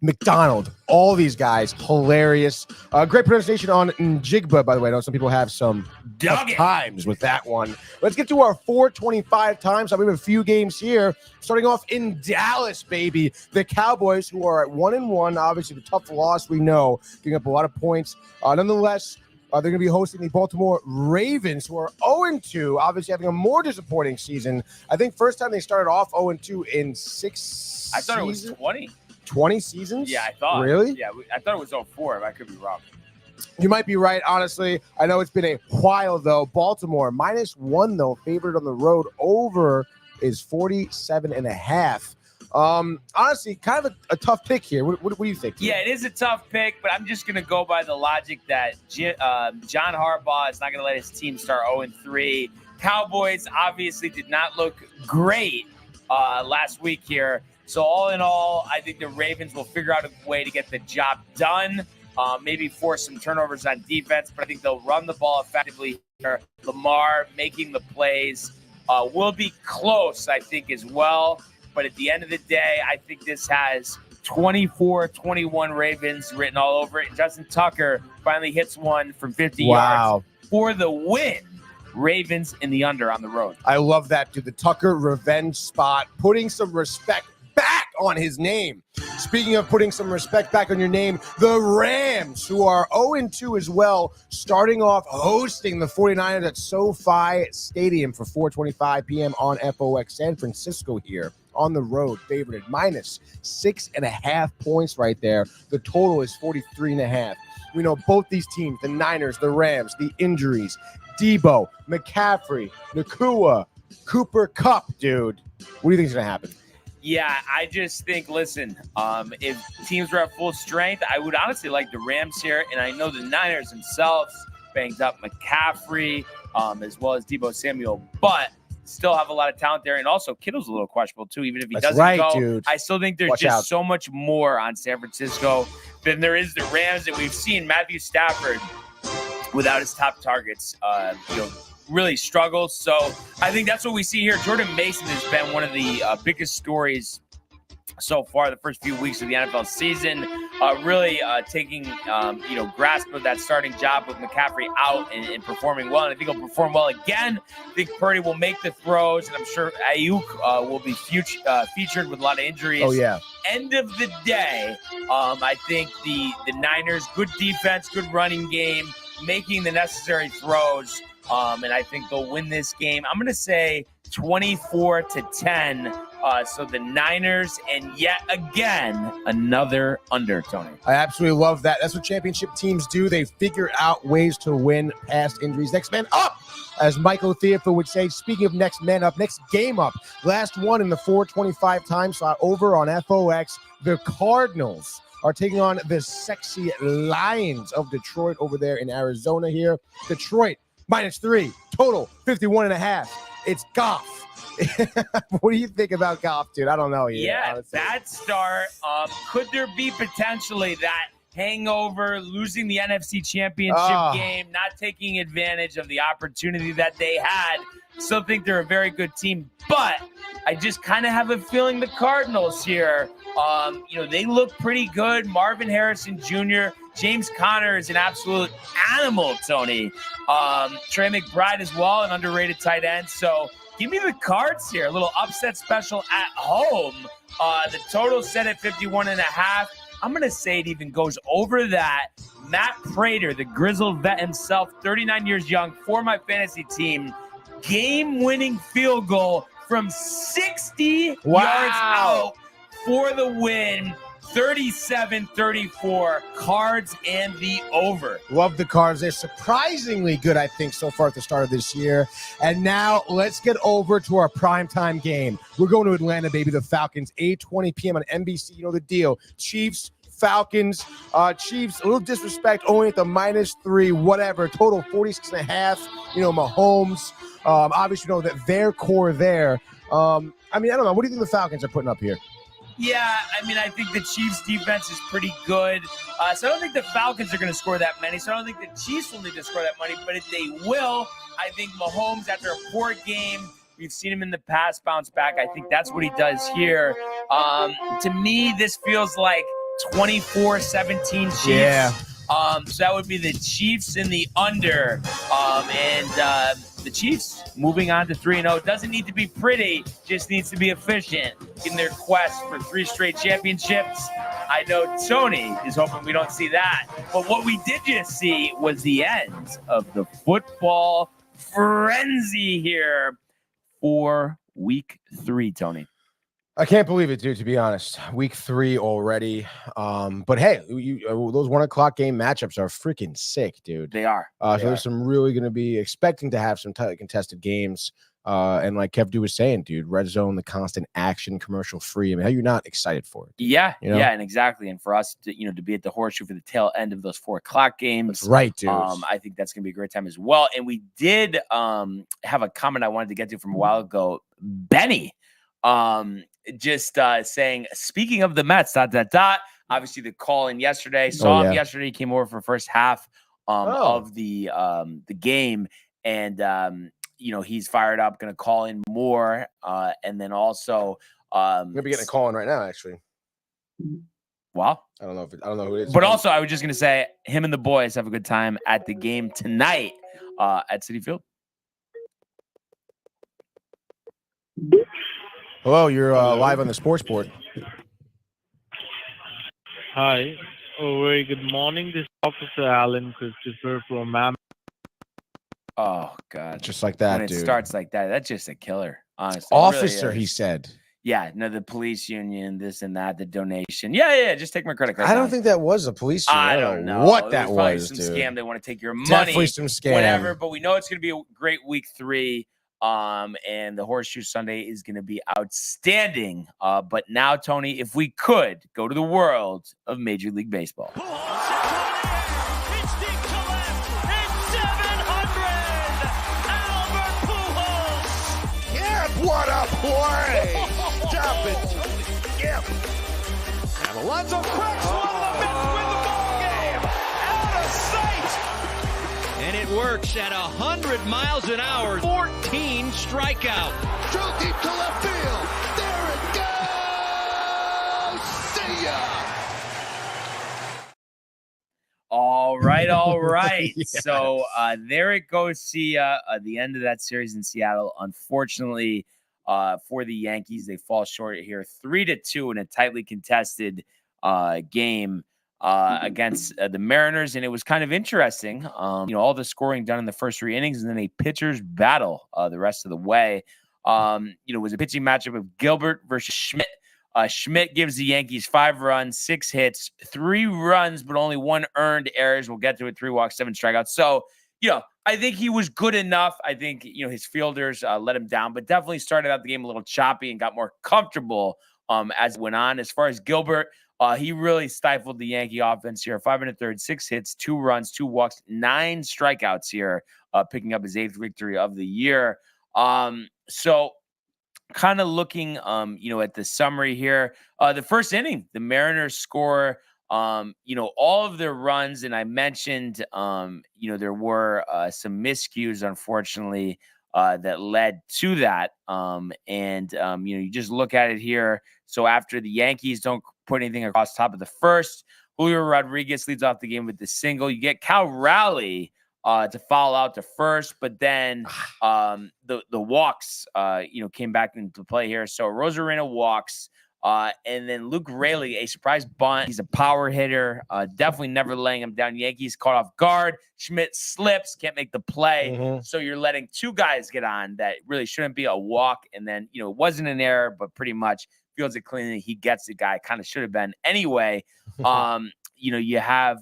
McDonald, all these guys, hilarious. Great pronunciation on Njigba, by the way. I know some people have some tough times with that one. Let's get to our 425 times. We have a few games here. Starting off in Dallas, baby. The Cowboys, who are at 1-1. Obviously, the tough loss, we know, giving up a lot of points. Nonetheless, they're going to be hosting the Baltimore Ravens, who are 0-2, obviously having a more disappointing season. I think first time they started off 0-2 in 6
I thought it was 20.
20 seasons?
Yeah, I thought.
Really?
Yeah, I thought it was 04, but I could be wrong.
You might be right, honestly. I know it's been a while, though. Baltimore, -1, though, favored on the road. Over is 47.5. Honestly, kind of a tough pick here. What do you think?
Yeah, it is a tough pick, but I'm just going to go by the logic that John Harbaugh is not going to let his team start 0-3. Cowboys obviously did not look great last week here. So all in all, I think the Ravens will figure out a way to get the job done, maybe force some turnovers on defense, but I think they'll run the ball effectively here. Lamar making the plays will be close, I think, as well. But at the end of the day, I think this has 24-21 Ravens written all over it. Justin Tucker finally hits one from 50 yards for the win. Ravens in the under on the road.
I love that, dude. The Tucker revenge spot, putting some respect back on his name. Speaking of putting some respect back on your name, the Rams, who are 0-2 as well, starting off hosting the 49ers at SoFi Stadium for 4:25 p.m. on FOX. San Francisco here on the road, favored at minus 6.5 points right there. The total is 43.5. We know both these teams, the Niners, the Rams, the injuries, Debo, McCaffrey, Nakua, Cooper Kupp, dude. What do you think is going to happen?
Yeah, I just think, listen, if teams were at full strength, I would honestly like the Rams here. And I know the Niners themselves banged up McCaffrey as well as Debo Samuel, but still have a lot of talent there. And also Kittle's a little questionable too, even if he doesn't go.
Dude.
I still think there's so much more on San Francisco than there is the Rams. And we've seen Matthew Stafford without his top targets, really struggles. So I think that's what we see here. Jordan Mason has been one of the biggest stories so far the first few weeks of the NFL season, really taking grasp of that starting job with McCaffrey out and performing well. And I think he'll perform well again. I think Purdy will make the throws, and I'm sure Ayuk will be featured with a lot of injuries.
Oh, yeah.
End of the day, I think the Niners, good defense, good running game, making the necessary throws. And I think they'll win this game. I'm going to say 24-10. So the Niners, and yet again, another under, Tony.
I absolutely love that. That's what championship teams do. They figure out ways to win past injuries. Next man up, as Michael Theophil would say. Speaking of next man up, next game up. Last one in the 4:25 time slot over on FOX. The Cardinals are taking on the sexy Lions of Detroit over there in Arizona here. Detroit, -3, total 51.5. It's Goff. What do you think about Goff, dude? I don't know.
Yeah, bad start. Could there be potentially that hangover, losing the NFC Championship game, not taking advantage of the opportunity that they had? Still think they're a very good team, but I just kind of have a feeling the Cardinals here, they look pretty good. Marvin Harrison Jr., James Conner is an absolute animal, Tony. Trey McBride as well, an underrated tight end. So give me the Cards here. A little upset special at home. The total set at 51.5. I'm going to say it even goes over that. Matt Prater, the grizzled vet himself, 39 years young, for my fantasy team. Game-winning field goal from 60 yards out for the win. 37-34, Cards and the over.
Love the Cards. They're surprisingly good, I think, so far at the start of this year. And now let's get over to our primetime game. We're going to Atlanta, baby. The Falcons, 8:20 p.m. on NBC. You know the deal. Chiefs, Falcons. Chiefs, a little disrespect, only at the -3, whatever. Total 46.5. Mahomes. Obviously, that their core there. I don't know. What do you think the Falcons are putting up here?
Yeah, I think the Chiefs' defense is pretty good. So I don't think the Falcons are going to score that many. So I don't think the Chiefs will need to score that many. But if they will, I think Mahomes, after a poor game, we've seen him in the past bounce back. I think that's what he does here. To me, this feels like 24-17 Chiefs.
Yeah.
So that would be the Chiefs in the under. And the Chiefs moving on to 3-0. Doesn't need to be pretty, just needs to be efficient in their quest for 3 straight championships. I know Tony is hoping we don't see that. But what we did just see was the end of the football frenzy here for week 3, Tony.
I can't believe it, dude, to be honest. Week 3 already. But hey, those 1:00 game matchups are freaking sick, dude.
They are.
There's some really going to be expecting to have some tightly contested games. And like Kev Du was saying, dude, red zone, the constant action, commercial free. How are you not excited for it?
Yeah, and exactly. And for us to, to be at the Horseshoe for the tail end of those 4:00 games.
That's right, dude.
I think that's going to be a great time as well. And we did have a comment I wanted to get to from a while ago. Benny, just saying, speaking of the Mets, ... Obviously, the call in yesterday. Saw him yesterday. He came over for first half of the game, and he's fired up. Going to call in more, and then also
I'm gonna be getting a call in right now. Actually,
wow.
I don't know who it is.
But also, I was just going to say, him and the boys have a good time at the game tonight at Citi Field.
Hello, you're live on the Sports Board.
Hi. Oh, very good morning. This is Officer Alan Christopher from Am.
Oh God,
Just like that,
when it
dude.
starts like that, that's just a killer. Honestly,
Officer,
it really
he
is.
said.
Yeah, no, the police union, this and that, the donation. Yeah, just take my credit card.
I don't
down.
think that was a police union.
I
I
don't
don't know
know
what
It
that
probably
was,
some
dude.
scam. They want to take your
Definitely
money,
some scam.
whatever. But we know it's going to be a great week 3. And the Horseshoe Sunday is going to be outstanding. But now, Tony, if we could go to the world of Major League Baseball.
What a play! Stop it! Yep. And Alonso cracks one to win the ball game. Out of sight.
And it works at 100 miles an hour. 14 strikeout.
Drilled deep to left field. There it goes. See ya.
All right.
Yes.
So there it goes. See the end of that series in Seattle. Unfortunately, for the Yankees, they fall short here, 3-2 in a tightly contested game against the Mariners, and it was kind of interesting. All the scoring done in the first 3 innings, and then a pitcher's battle the rest of the way. It was a pitching matchup of Gilbert versus Schmidt. Schmidt gives the Yankees 5 runs, 6 hits, 3 runs, but only 1 earned errors. We'll get to it. 3 walks, 7 strikeouts. So, I think he was good enough. I think, his fielders let him down, but definitely started out the game a little choppy and got more comfortable as it went on. As far as Gilbert, he really stifled the Yankee offense here. 5 1/3, 6 hits, 2 runs, 2 walks, 9 strikeouts here, picking up his 8th victory of the year. So kind of looking, at the summary here, the first inning, the Mariners score, all of their runs. And I mentioned, there were some miscues, unfortunately, that led to that. You just look at it here. So after the Yankees don't put anything across top of the first, Julio Rodriguez leads off the game with the single. You get Cal Raleigh to foul out to first, but then the walks, came back into play here. So Rosarena walks, and then Luke Raley, a surprise bunt. He's a power hitter, definitely never laying him down. Yankees caught off guard. Schmidt slips, can't make the play. So you're letting 2 guys get on that really shouldn't be a walk. And then, it wasn't an error, but pretty much fields it cleanly. He gets the guy, kind of should have been anyway. You have,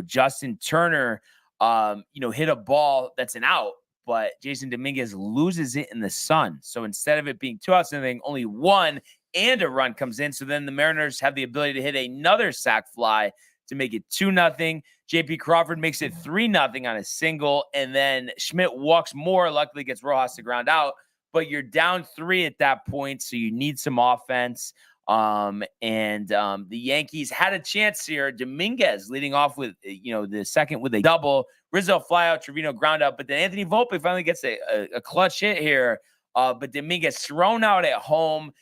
Justin Turner, hit a ball that's an out, but Jason Dominguez loses it in the sun. So instead of it being 2 outs, only 1 and a run comes in. So then the Mariners have the ability to hit another sac fly to make it 2-0. JP Crawford makes it 3-0 on a single. And then Schmidt walks more, luckily gets Rojas to ground out, but you're down 3 at that point. So you need some offense. The Yankees had a chance here. Dominguez leading off with, the second with a double. Rizzo fly out, Trevino ground out, but then Anthony Volpe finally gets a clutch hit here. But Dominguez thrown out at home.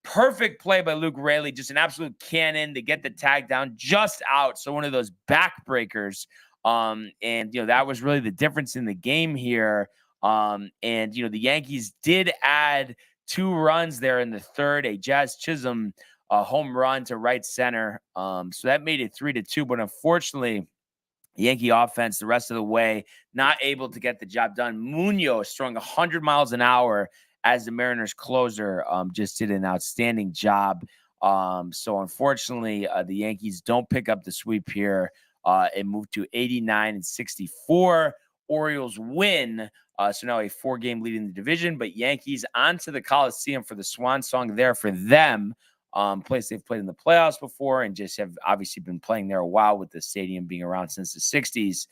Perfect play by Luke Raley, just an absolute cannon to get the tag down just out. So one of those backbreakers. That was really the difference in the game here. The Yankees did add 2 runs there in the third, a Jazz Chisholm home run to right center. So that made it 3-2. But unfortunately, the Yankee offense the rest of the way, not able to get the job done. Munoz throwing 100 miles an hour as the Mariners closer, just did an outstanding job. So unfortunately, the Yankees don't pick up the sweep here and move to 89-64. Orioles win. So now a 4-game lead in the division, but Yankees onto the Coliseum for the swan song there for them. Place they've played in the playoffs before and just have obviously been playing there a while with the stadium being around since the 60s.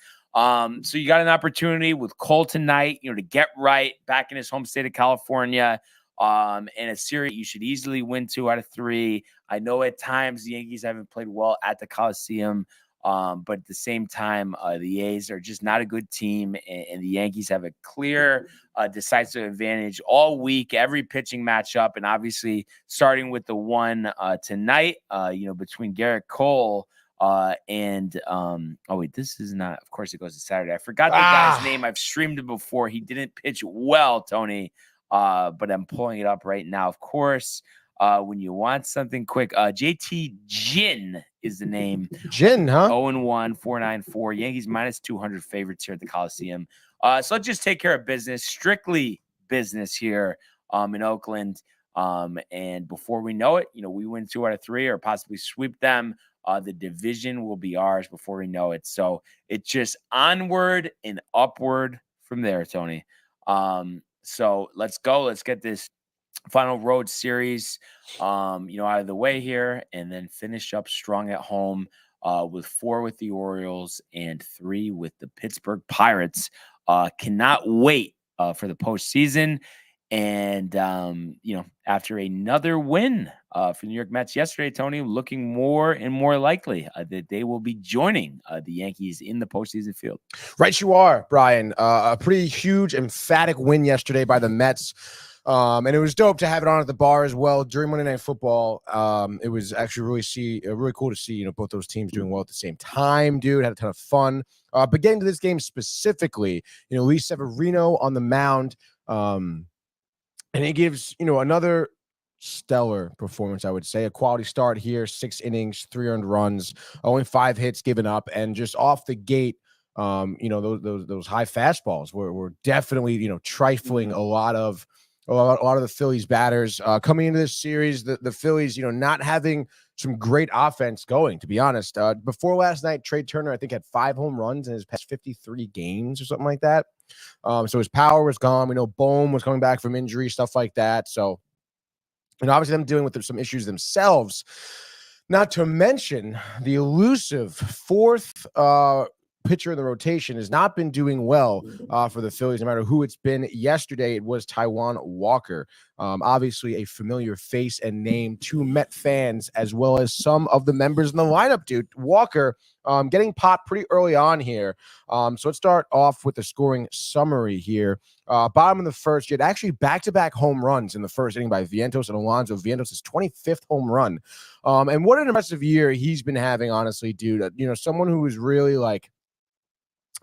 So you got an opportunity with Cole tonight, to get right back in his home state of California. And a series you should easily win 2 out of 3. I know at times the Yankees haven't played well at the Coliseum. But at the same time, the A's are just not a good team, and the Yankees have a clear, decisive advantage all week, every pitching matchup, and obviously starting with the one tonight, between Garrett Cole and this is not, of course it goes to Saturday. I forgot the guy's name. I've streamed it before. He didn't pitch well, Tony, but I'm pulling it up right now. Of course, when you want something quick. JT Gin is the name.
Gin, huh?
0-1, 494. Yankees minus 200 favorites here at the Coliseum. So let's just take care of business, strictly business here in Oakland. And before we know it, we win 2 out of 3 or possibly sweep them. The division will be ours before we know it. So it's just onward and upward from there, Tony. So let's go. Let's get this final road series, out of the way here, and then finish up strong at home with 4 with the Orioles and 3 with the Pittsburgh Pirates. Cannot wait for the postseason. And, after another win for the New York Mets yesterday, Tony, looking more and more likely that they will be joining the Yankees in the postseason field.
Right, you are, Brian. A pretty huge, emphatic win yesterday by the Mets. And it was dope to have it on at the bar as well during Monday Night Football. It was actually really cool to see, both those teams doing well at the same time, dude. Had a ton of fun. But getting to this game specifically, Luis Severino on the mound. And he gives, another stellar performance, I would say. A quality start here, 6 innings, 3 earned runs, only 5 hits given up. And just off the gate, those high fastballs were definitely, trifling a lot of the Phillies batters. Coming into this series, the Phillies, not having some great offense going, to be honest. Before last night, Trey Turner, I think, had 5 home runs in his past 53 games or something like that. So his power was gone. We know Bohm was coming back from injury, stuff like that. So, and obviously them dealing with some issues themselves, not to mention the elusive 4th pitcher in the rotation has not been doing well for the Phillies, no matter who it's been. Yesterday, it was Taijuan Walker. Obviously a familiar face and name to Met fans, as well as some of the members in the lineup, dude. Walker getting popped pretty early on here. So let's start off with the scoring summary here. Bottom of the first, you had actually back-to-back home runs in the first inning by Vientos and Alonso. Vientos' 25th home run. And what an impressive year he's been having, honestly, dude. Someone who was really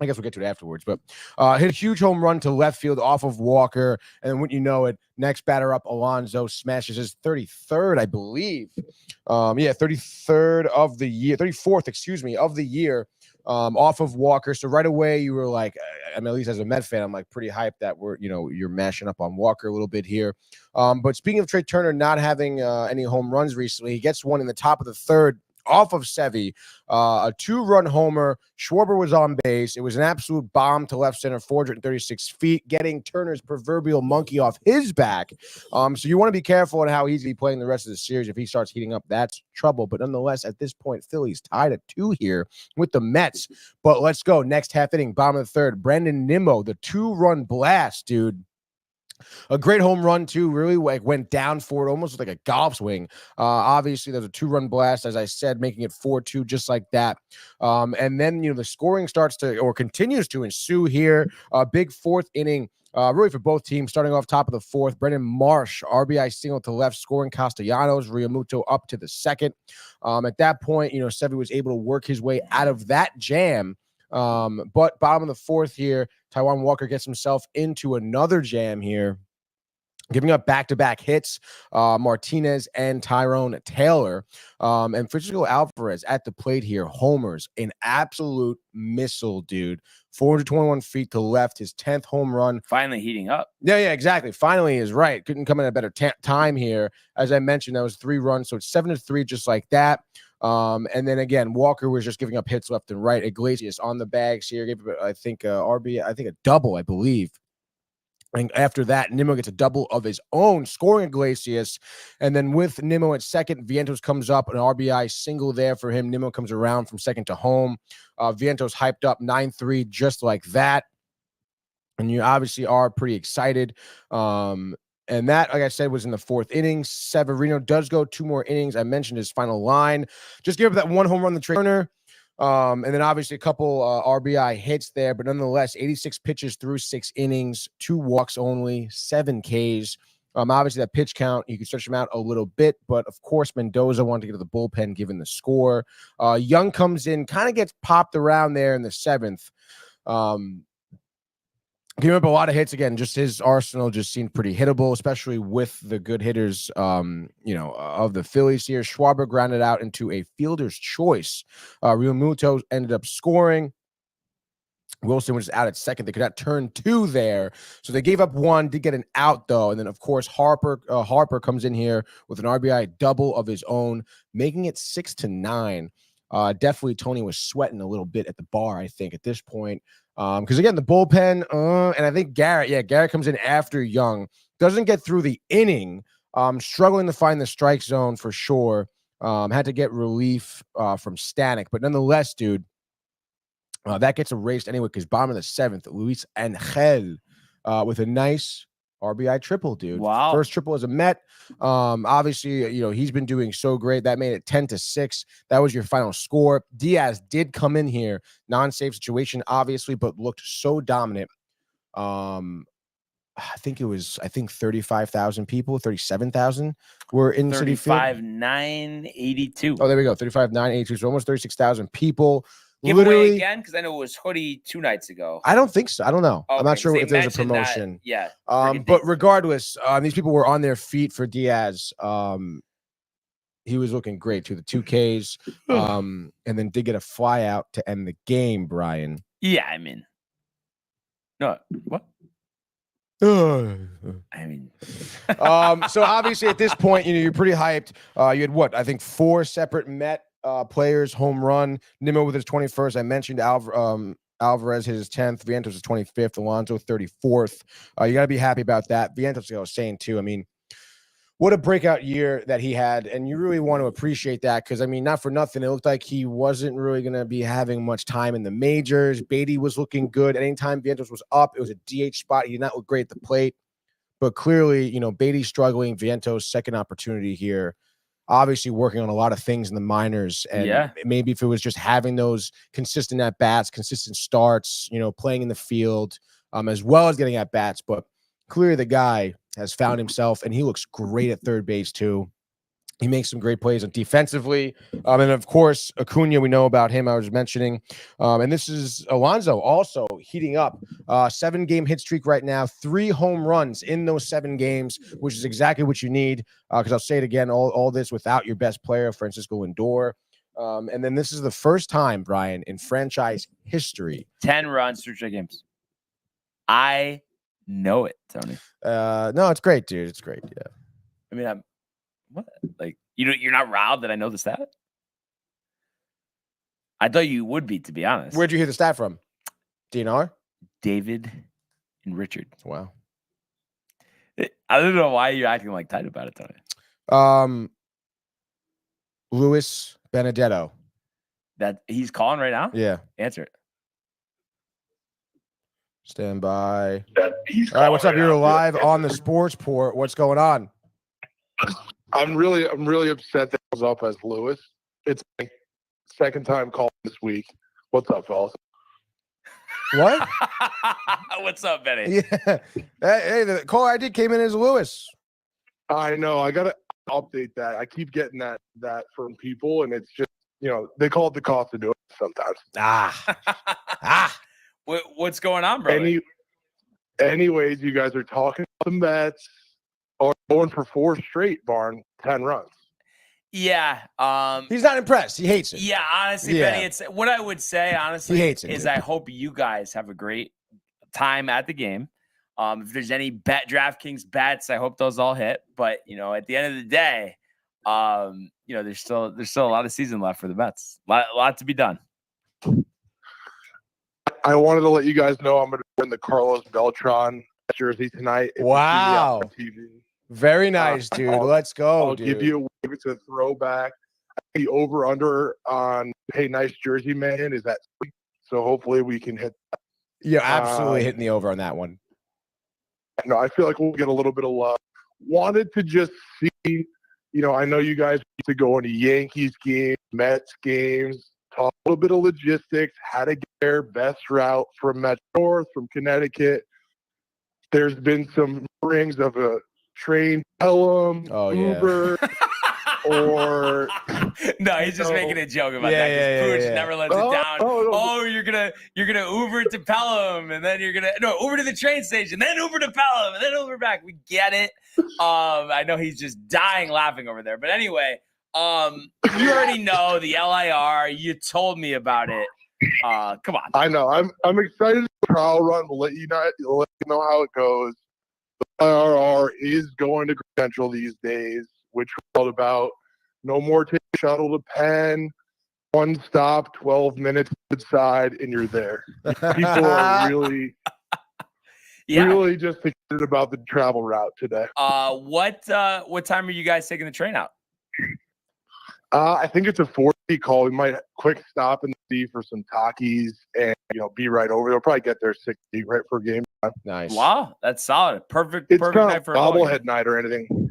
I guess we'll get to it afterwards, but hit a huge home run to left field off of Walker. And then wouldn't you know it, next batter up, Alonso smashes his 33rd, I believe. 33rd of the year, 34th, of the year off of Walker. So right away you were like, at least as a Met fan, I'm pretty hyped that you're mashing up on Walker a little bit here. But speaking of Trey Turner not having any home runs recently, he gets one in the top of the 3rd. Off of Sevy, a 2-run homer. Schwarber was on base. It was an absolute bomb to left center, 436 feet, getting Turner's proverbial monkey off his back. So you want to be careful on how he's going to be playing the rest of the series. If he starts heating up, that's trouble. But nonetheless, at this point, Phillies tied at 2 here with the Mets. But let's go. Next half inning, bottom of the 3rd. Brandon Nimmo, the 2-run blast, dude. A great home run, too. Really went down for it, almost like a golf swing. Obviously, there's a 2-run blast, as I said, making it 4-2, just like that. And then, the scoring continues to ensue here. Big 4th inning, really for both teams. Starting off top of the 4th, Brendan Marsh, RBI single to left, scoring Castellanos, Realmuto up to the 2nd. At that point, Sevy was able to work his way out of that jam. But bottom of the 4th here, Taijuan Walker gets himself into another jam here, giving up back-to-back hits, Martinez and Tyrone Taylor. And Francisco Alvarez at the plate here, homers, an absolute missile, dude. 421 feet to left, his 10th home run.
Finally heating up.
Yeah, exactly. Finally is right. Couldn't come in at a better time here. As I mentioned, that was 3 runs, so it's 7-3, just like that. And then again, Walker was just giving up hits left and right. Iglesias on the bags here, gave I think a double, I believe. And after that, Nimmo gets a double of his own, scoring Iglesias. And then with Nimmo at second, Vientos comes up, an RBI single there for him. Nimmo comes around from second to home. Vientos hyped up 9-3, just like that. And you obviously are pretty excited. And that, like I said, was in the 4th inning. Severino does go 2 more innings. I mentioned his final line. Just gave up that 1 home run to Trey Turner. And then obviously a couple RBI hits there. But nonetheless, 86 pitches through 6 innings, 2 walks only, 7 Ks. Obviously, that pitch count, you can stretch him out a little bit. But, of course, Mendoza wanted to get to the bullpen given the score. Young comes in, kind of gets popped around there in the 7th. Came up a lot of hits again. Just his arsenal just seemed pretty hittable, especially with the good hitters, of the Phillies here. Schwarber grounded out into a fielder's choice. Real Muto ended up scoring. Wilson was out at second. They could not turn two there. So they gave up one, did get an out, though. And then, of course, Harper comes in here with an RBI double of his own, making it 6-9. Definitely Tony was sweating a little bit at the bar, I think, at this point. Because, again, the bullpen, and I think Garrett comes in after Young. Doesn't get through the inning. Struggling to find the strike zone for sure. Had to get relief from Stanek. But nonetheless, dude, that gets erased anyway because bottom of the seventh, Luis Angel with a nice RBI triple, dude.
Wow.
First triple as a Met. Obviously, he's been doing so great. That made it 10-6. That was your final score. Diaz did come in here, non-save situation, obviously, but looked so dominant. I think 35,000 people, 37,000 were in Citi Field.
35,982.
Oh, there we go. 35,982. So almost 36,000 people.
Giveaway again, because I know it was hoodie 2 nights ago.
I don't think so. I don't know.
Okay,
I'm not sure if there's a
mentioned that,
promotion.
yeah.
But regardless, these people were on their feet for Diaz. He was looking great too. The 2Ks, and then did get a fly out to end the game, Brian.
Yeah, I mean, no, what? I mean,
so obviously at this point, you're pretty hyped. You had what? I think 4 separate Met players home run. Nimmo with his 21st. I mentioned Alvarez hit his 10th. Vientos his 25th. Alonso 34th. You got to be happy about that. Vientos, I was saying too. I mean, what a breakout year that he had, and you really want to appreciate that because, I mean, not for nothing, it looked like he wasn't really going to be having much time in the majors. Beatty was looking good. Anytime Vientos was up, it was a DH spot. He did not look great at the plate, but clearly, Beatty struggling. Vientos second opportunity here. Obviously working on a lot of things in the minors, and maybe if it was just having those consistent at-bats, consistent starts, playing in the field, as well as getting at-bats, but clearly the guy has found himself, and he looks great at third base too. He makes some great plays defensively. And of course, Acuna, we know about him. I was mentioning. And this is Alonso also heating up. 7-game hit streak right now. 3 home runs in those 7 games, which is exactly what you need. Because I'll say it again, all this without your best player, Francisco Lindor. And then this is the first time, Brian, in franchise history.
10 runs through 3 games. I know it, Tony.
No, it's great, dude. It's great. Yeah.
I mean, what? Like, you're not riled that I know the stat? I thought you would be, to be honest.
Where'd you hear the stat from? DNR?
David and Richard.
Wow.
I don't know why you're acting like tight about it, Tony.
Luis Benedetto.
That he's calling right now?
Yeah.
Answer it.
Stand by. All right, what's up? You're live on the Sports Port. What's going on?
I'm really upset that I was up as Lewis. It's my second time calling this week. What's up, fellas?
What?
What's up, Benny?
Yeah. Hey, the call ID came in as Lewis.
I know. I gotta update that. I keep getting that from people, and it's just they call it the cost of doing it sometimes.
What's going on, brother?
Anyways, you guys are talking about the Mets. Or going for 4 straight, Barn, 10 runs.
Yeah.
He's not impressed. He hates it.
Yeah, honestly, Benny, it's what I would say, honestly,
he hates it,
is I hope you guys have a great time at the game. If there's any DraftKings bets, I hope those all hit. But at the end of the day, there's still a lot of season left for the Mets. A lot to be done.
I wanted to let you guys know I'm going to win the Carlos Beltran jersey tonight.
Wow.
TV.
Very nice, dude. Let's go.
I'll give you a wave. It's a throwback. The over-under on Hey Nice Jersey Man is at 3. So hopefully we can hit that.
You're absolutely hitting the over on that one.
No, I feel like we'll get a little bit of love. Wanted to just see, I know you guys used to go into Yankees games, Mets games, talk a little bit of logistics, how to get there, best route from Metro North, from Connecticut. There's been some rings of a train, Pelham, Uber. or
no, he's just making a joke about that because Pooch never lets it down. Oh, you're gonna Uber to Pelham, and then Uber to the train station, then Uber to Pelham, and then Uber back. We get it. I know he's just dying laughing over there, but anyway, you already know the LIR. You told me about it. Come on.
I know. I'm excited for the trial run. We'll let you know how it goes. The LIR is going to Central these days, which we're all about. No more take shuttle to Penn. One stop, 12 minutes inside, and you're there. People are really just excited about the travel route today.
What time are you guys taking the train out?
I think it's a 4:30 call. We might quick stop and see for some Takis and be right over. They'll probably get there 6:00 right for game time.
Nice.
Wow, that's solid. Perfect
It's
perfect
not
night for a
bobblehead night or anything.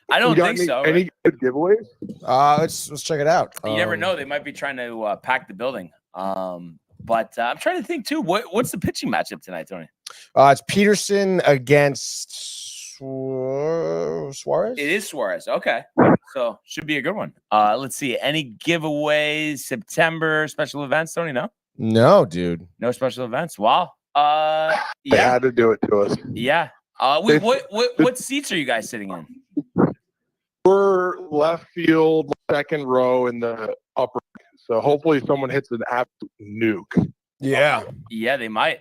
I don't think so.
Any good giveaways?
Let's check it out.
You never know; they might be trying to pack the building. But I'm trying to think too. What's the pitching matchup tonight, Tony?
It's Peterson against Suarez.
It is Suarez. Okay, so should be a good one. Let's see. Any giveaways? September special events, Tony?
No, dude.
No special events. Wow.
They had to do it to us.
Yeah. What seats are you guys sitting in?
We're left field, second row in the upper. So hopefully someone hits an absolute nuke.
Yeah.
Yeah, they might.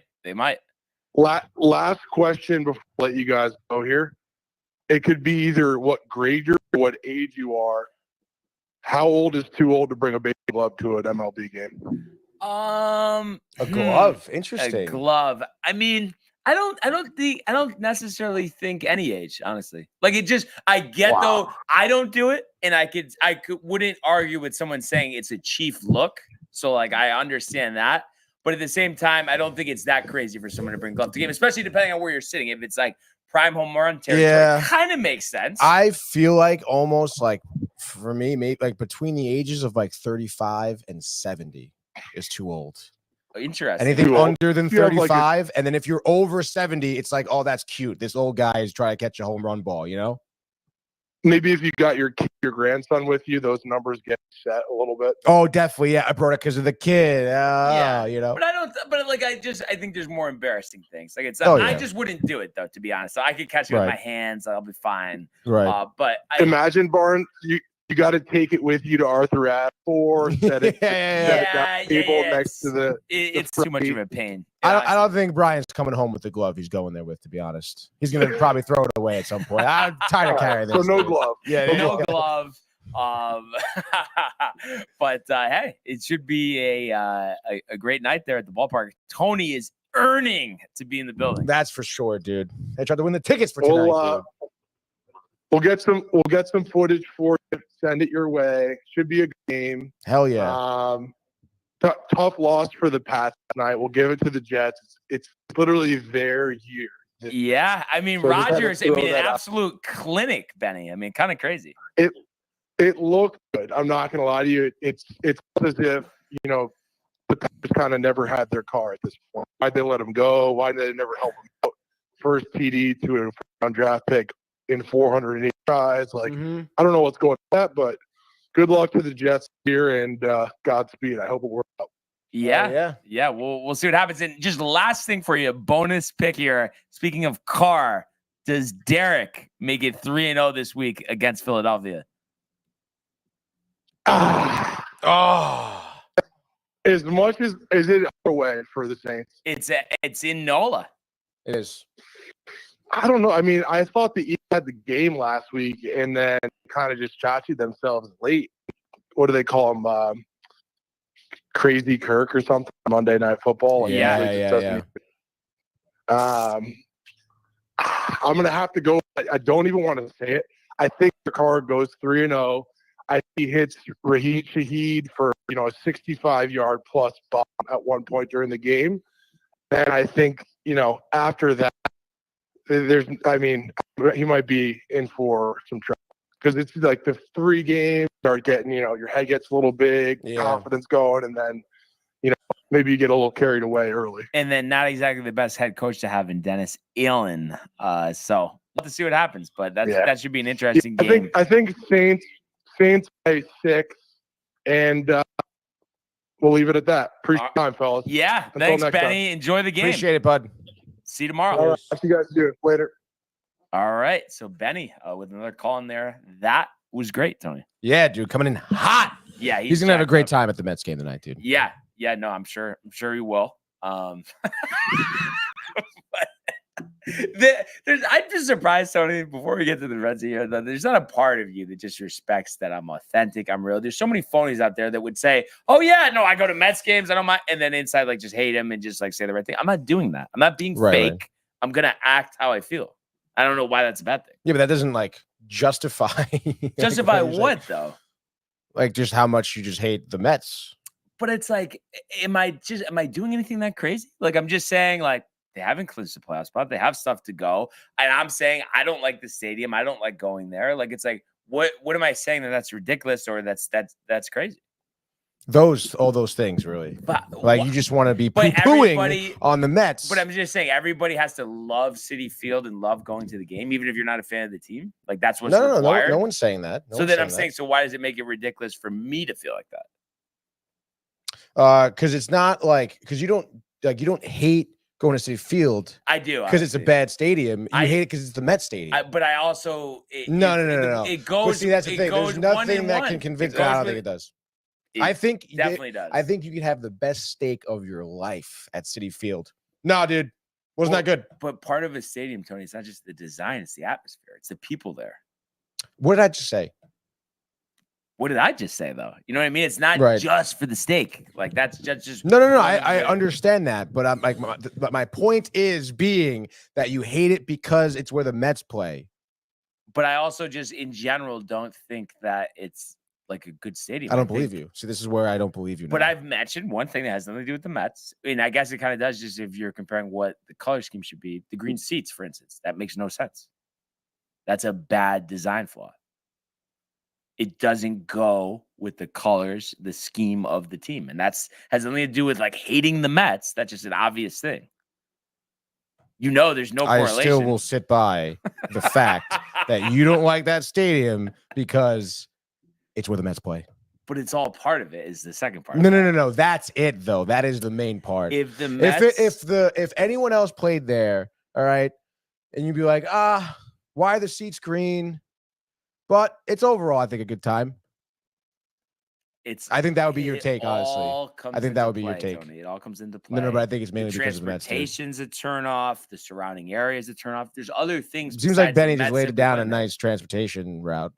Last question before I let you guys go here. It could be either what grade you're, what age you are. How old is too old to bring a baby glove to an MLB game?
A glove. Interesting.
A glove. I mean, I don't necessarily think any age, honestly. Like though, I don't do it, and I wouldn't argue with someone saying it's a chief look. So like I understand that. But at the same time, I don't think it's that crazy for someone to bring glove to game, especially depending on where you're sitting. If it's like prime home run territory, kind of makes sense.
I feel like almost like for me, maybe like between the ages of like 35 and 70 is too old.
Interesting.
Anything under than 35, and then if you're over 70, it's like, oh, that's cute. This old guy is trying to catch a home run ball,
Maybe if you got your grandson with you, those numbers get set a little bit.
Oh, definitely. Yeah, I brought it because of the kid.
But I don't. But like, I think there's more embarrassing things. Like it's. I just wouldn't do it though. To be honest, so I could catch it with my hands. I'll be fine.
Right.
But imagine, Barnes, you got to take it with you to Arthur Ashe or set it table next to the.
It's too much of a pain.
I don't think Brian's coming home with the glove he's going there with. To be honest, he's gonna probably throw it away at some point. I'm tired of carrying this.
So no glove.
Yeah,
no glove. But hey, it should be a great night there at the ballpark. Tony is earning to be in the building.
That's for sure, dude. They tried to win the tickets for tonight.
We'll get some footage for it. Send it your way. Should be a game.
Hell yeah.
Tough loss for the Pats tonight. We'll give it to the Jets. It's literally their year.
Yeah, I mean, so Rodgers. I mean, an absolute clinic, Benny. I mean, kind of crazy.
It looked good. I'm not gonna lie to you. It's as if the Pats kind of never had their car at this point. Why'd they let him go? Why did they never help him out? First TD to a first-round draft pick in 408 tries. Like, I don't know what's going on with that, but good luck to the Jets here and Godspeed. I hope it works out.
Yeah. We'll see what happens. And just last thing for you, bonus pick here. Speaking of car, does Derek make it 3-0 this week against Philadelphia?
As much as it away for the Saints?
It's in NOLA.
It is.
I don't know. I mean, I thought the Eagles had the game last week and then kind of just chachied themselves late. What do they call them? Crazy Kirk or something? Monday Night Football.
Yeah.
I'm going to have to go. I don't even want to say it. I think the car goes 3-0. I think he hits Raheem Shaheed for, a 65-yard plus bomb at one point during the game. And I think, after that, he might be in for some trouble because it's like the 3 games start getting, your head gets a little big, confidence going, and then, maybe you get a little carried away early.
And then not exactly the best head coach to have in Dennis Allen. So we'll have to see what happens, but that should be an interesting game.
I think Saints Saints by 6, and we'll leave it at that. Appreciate the time, fellas.
Yeah,
Until
thanks,
next
Benny.
time.
Enjoy the game.
Appreciate it, bud.
See you tomorrow.
All right, I'll see you guys soon. Later.
All right, so Benny with another call in there. That was great, Tony.
Yeah, dude, coming in hot.
Yeah,
he's gonna have a great
up.
time at the Mets game tonight, dude.
Yeah, no, I'm sure he will. I'm just surprised, Tony, before we get to the Reds here, that there's not a part of you that just respects that I'm authentic, I'm real. There's so many phonies out there that would say, oh yeah, no, I go to Mets games, I don't mind, and then inside like just hate him and just like say the right thing. I'm not doing that. I'm not being fake. Right. I'm gonna act how I feel. I don't know why that's a bad thing.
Yeah, but that doesn't like justify
justify what though?
Like just how much you just hate the Mets.
But it's like, am I doing anything that crazy? Like, I'm just saying, like, they haven't clinched the playoff spot. They have stuff to go. And I'm saying, I don't like the stadium. I don't like going there. Like, it's like, what am I saying that's ridiculous or that's crazy?
All those things, really.
But,
like, you just want to be poo-pooing on the Mets.
But I'm just saying, everybody has to love Citi Field and love going to the game, even if you're not a fan of the team. Like, that's what's required.
No one's saying that.
So then I'm saying, so why does it make it ridiculous for me to feel like that?
Because it's not like, because you don't hate going to Citi Field.
I do,
because it's a bad stadium. You hate it because it's the Mets stadium.
But I also
no.
It goes.
But see, that's the thing. There's nothing that
one.
can convince. I don't think it does. I think
definitely does.
I think you can have the best steak of your life at Citi Field. No, dude, wasn't that good?
But part of a stadium, Tony, it's not just the design; it's the atmosphere. It's the people there.
What did I just say?
What did I just say, though? You know what I mean? It's not just for the steak. Like, that's just
no. I understand that, but I'm like, but my point is being that you hate it because it's where the Mets play.
But I also just, in general, don't think that it's like a good stadium.
I don't believe you. See, this is where I don't believe you now.
But I've mentioned one thing that has nothing to do with the Mets. I mean, I guess it kind of does, just if you're comparing what the color scheme should be. The green seats, for instance, that makes no sense. That's a bad design flaw. It doesn't go with the colors, the scheme of the team. And has nothing to do with like hating the Mets. That's just an obvious thing. You know, there's no correlation.
I still will sit by the fact that you don't like that stadium because it's where the Mets play.
But it's all part of it, is the second part.
No. That's it, though. That is the main part.
If the Mets,
if anyone else played there, all right, and you'd be like, why are the seats green? But it's overall, I think, a good time. I think that would be your take, honestly. I think that would be your take.
Tony. It all comes into play.
No, but I think it's mainly because of the Mets.
Transportation's a turn off. The surrounding areas a turn off. There's other things.
It seems like Benny just laid down a nice transportation route.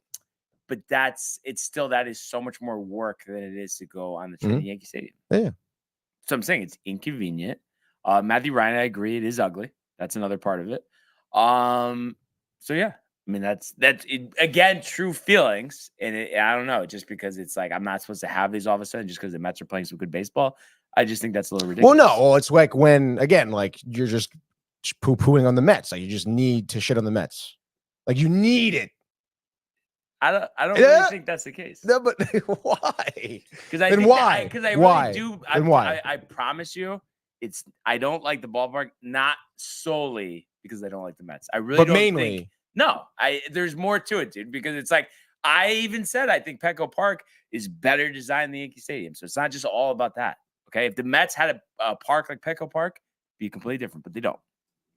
But that is so much more work than it is to go on the train to Yankee Stadium.
Yeah.
So I'm saying it's inconvenient. Matthew Ryan, I agree, it is ugly. That's another part of it. So yeah. I mean, that's it, again, true feelings. And I don't know, just because it's like I'm not supposed to have these all of a sudden just because the Mets are playing some good baseball. I just think that's a little ridiculous.
Well, it's like when, again, like you're just poo-pooing on the Mets. Like you just need to shit on the Mets. Like you need it.
I don't really think that's the case.
No, but why?
Because I really do. I promise you, I don't like the ballpark, not solely because I don't like the Mets. I really don't think. No, there's more to it, dude, because it's like I even said I think Petco Park is better designed than Yankee Stadium. So it's not just all about that. Okay. If the Mets had a park like Petco Park, it'd be completely different, but they don't.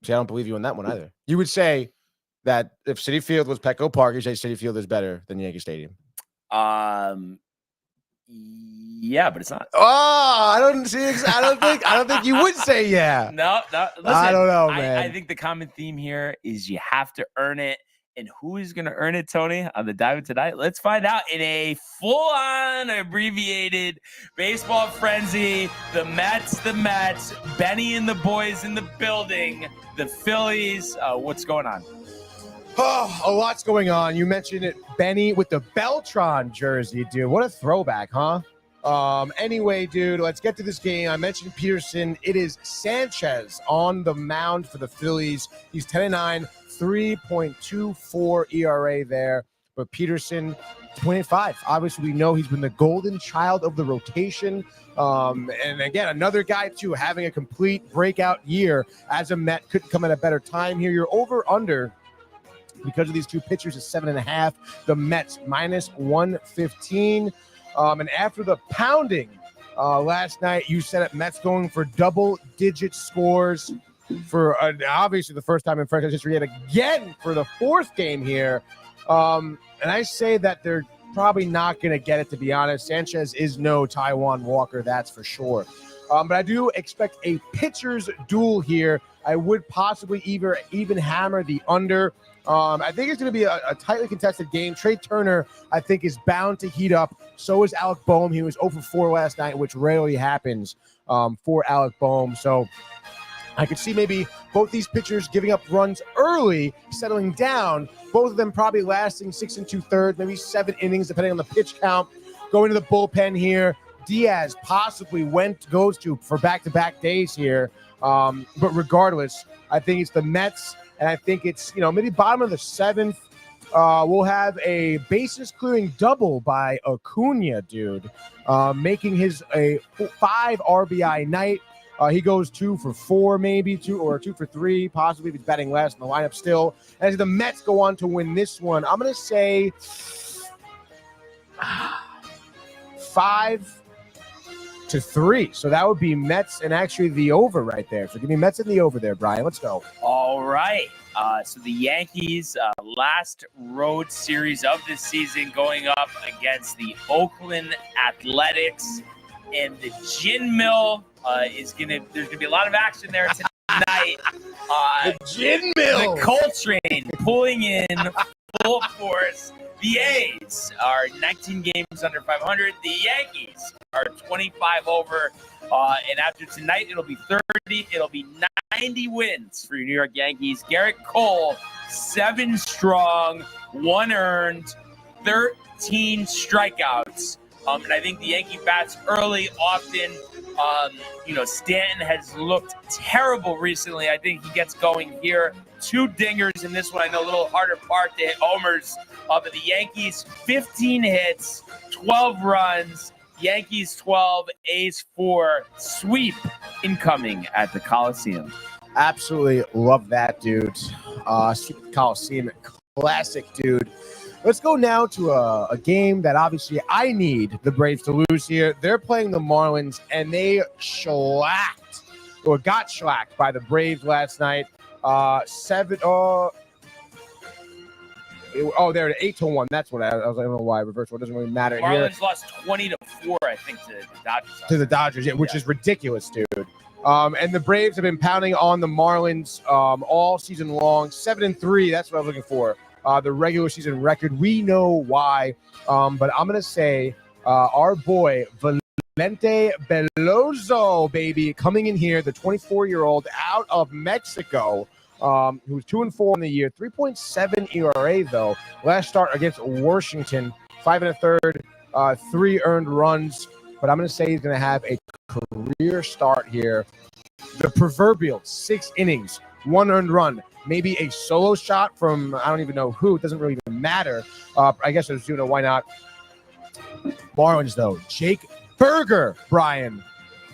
See, I don't believe you on that one either. You would say that if Citi Field was Petco Park, you say Citi Field is better than Yankee Stadium.
Yeah, but it's not.
Oh, I don't think you would say yeah.
No. Listen,
I don't know, man.
I think the common theme here is you have to earn it. And who is going to earn it, Tony, on the Dive tonight? Let's find out in a full-on abbreviated baseball frenzy. The Mets, Benny and the boys in the building, the Phillies. What's going on?
Oh, a lot's going on. You mentioned it, Benny with the Beltron jersey, dude. What a throwback, huh? Anyway, dude, let's get to this game. I mentioned Peterson. It is Sanchez on the mound for the Phillies. He's 10-9, 3.24 ERA there. But Peterson, 25. Obviously, we know he's been the golden child of the rotation. And again, another guy, too, having a complete breakout year as a Met. Couldn't come at a better time here. You're over under because of these two pitchers is 7.5. The Mets -115. And after the pounding last night, you said it, Mets going for double-digit scores for obviously the first time in franchise history yet again for the fourth game here. And I say that they're probably not going to get it, to be honest. Sanchez is no Taiwan Walker, that's for sure. But I do expect a pitcher's duel here. I would possibly even hammer the under. I think it's going to be a tightly contested game. Trey Turner, I think, is bound to heat up. So is Alec Boehm. He was 0 for 4 last night, which rarely happens for Alec Boehm. So I could see maybe both these pitchers giving up runs early, settling down, both of them probably lasting 6 2/3, maybe 7 innings, depending on the pitch count. Going to the bullpen here. Diaz possibly goes to for back-to-back days here. But regardless, I think it's the Mets, and I think it's, maybe bottom of the 7th. We'll have a bases-clearing double by Acuna, dude, making his a 5 RBI night. He goes 2 for 4, maybe 2 for 3, possibly if he's batting last in the lineup still. As the Mets go on to win this one, I'm going to say 5-3. So that would be Mets and actually the over right there. So give me Mets and the over there, Brian. Let's go.
All right. So the Yankees, last road series of the season, going up against the Oakland Athletics. And the Gin Mill there's going to be a lot of action there tonight.
The Gin Mill.
The Coltrane pulling in full force. The A's are 19 games under 500. The Yankees are 25 over. And after tonight, it'll be 30. It'll be 90 wins for your New York Yankees. Garrett Cole, 7 strong, 1 earned, 13 strikeouts. And I think the Yankee bats early often. Stanton has looked terrible recently. I think he gets going here. 2 dingers in this one. I know a little harder part to hit homers. But the Yankees, 15 hits, 12 runs. Yankees 12, A's 4. Sweep incoming at the Coliseum.
Absolutely love that, dude. Coliseum, classic, dude. Let's go now to a game that obviously I need the Braves to lose here. They're playing the Marlins, and they got shellacked by the Braves last night. They're 8-1. That's what I was. I don't know why. Reverse. It doesn't really matter.
Marlins lost 20-4, I think, to the Dodgers.
To the Dodgers, yeah, which is ridiculous, dude. And the Braves have been pounding on the Marlins all season long. 7-3. That's what I was looking for. The regular season record. We know why. But I'm going to say our boy, Valente Beloso, baby, coming in here, the 24-year-old out of Mexico, who's 2-4 in the year, 3.7 ERA, though. Last start against Washington, 5 1/3, 3 earned runs. But I'm going to say he's going to have a career start here. The proverbial 6 innings, 1 earned run. Maybe a solo shot from, I don't even know who. It doesn't really even matter. I guess there's, why not? Marlins, though. Jake Berger, Brian.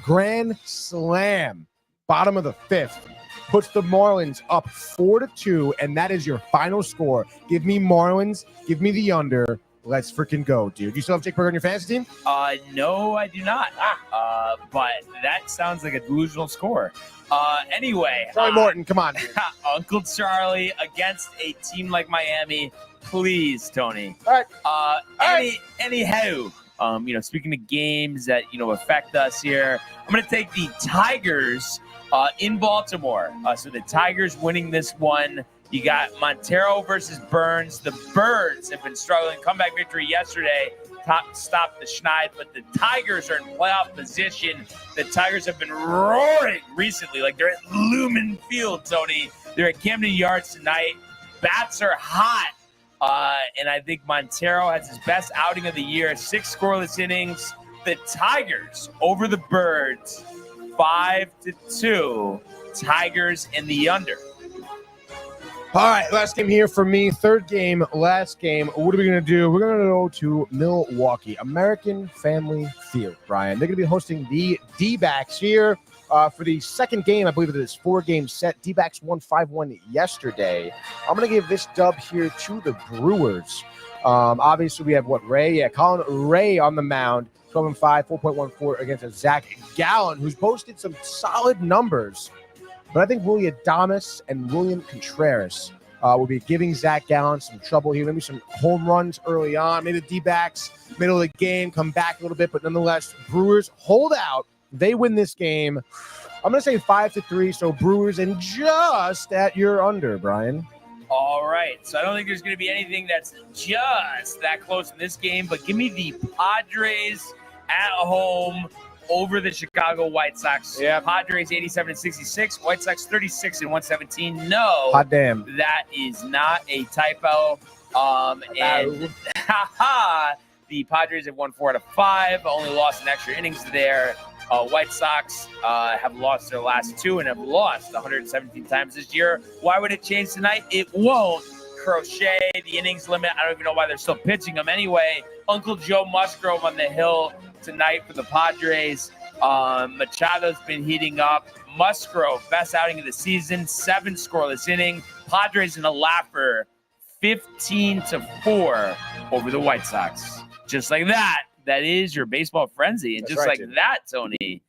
Grand slam. Bottom of the 5th. Puts the Marlins up 4-2, and that is your final score. Give me Marlins. Give me the under. Let's freaking go, dude. You still have Jake Berger on your fantasy team?
No, I do not. But that sounds like a delusional score. Anyway.
Charlie Morton, come on.
Uncle Charlie against a team like Miami. Please, Tony.
All right.
Anyhow, speaking of games that, affect us here, I'm going to take the Tigers in Baltimore. So the Tigers winning this one. You got Montero versus Burns. The Birds have been struggling. Comeback victory yesterday. Stop the Schneid, but the Tigers are in playoff position. The Tigers have been roaring recently. Like they're at Lumen Field, Tony. They're at Camden Yards tonight. Bats are hot. And I think Montero has his best outing of the year. 6 scoreless innings. The Tigers over the Birds. 5-2. Tigers in the under.
All right, last game here for me. 3rd game, last game. What are we going to do? We're going to go to Milwaukee, American Family Field, Brian. They're going to be hosting the D-backs here. For the second game, I believe it is 4-game set. D-backs won 5-1 yesterday. I'm going to give this dub here to the Brewers. Obviously, we have Ray? Yeah, Colin Ray on the mound. 12-5, 4.14 against a Zach Gallen, who's posted some solid numbers. But I think Willie Adames and William Contreras will be giving Zach Gallen some trouble here. Maybe some home runs early on. Maybe the D-backs, middle of the game, come back a little bit. But nonetheless, Brewers hold out. They win this game. I'm going to say 5-3. So Brewers and just at your under, Brian.
All right. So I don't think there's going to be anything that's just that close in this game. But give me the Padres at home over the Chicago White Sox.
Yeah.
Padres 87-66. White Sox 36-117. No.
Hot damn.
That is not a typo. And the Padres have won 4 out of 5. Only lost in extra innings there. White Sox have lost their last 2 and have lost 117 times this year. Why would it change tonight? It won't. Crochet, the innings limit. I don't even know why they're still pitching them anyway. Uncle Joe Musgrove on the hill tonight for the Padres. Machado's been heating up. Musgrove, best outing of the season, 7 scoreless inning. Padres in a laugher, 15-4 over the White Sox. Just like that. That is your baseball frenzy. And
That's
just
right,
like
dude.
that, Tony,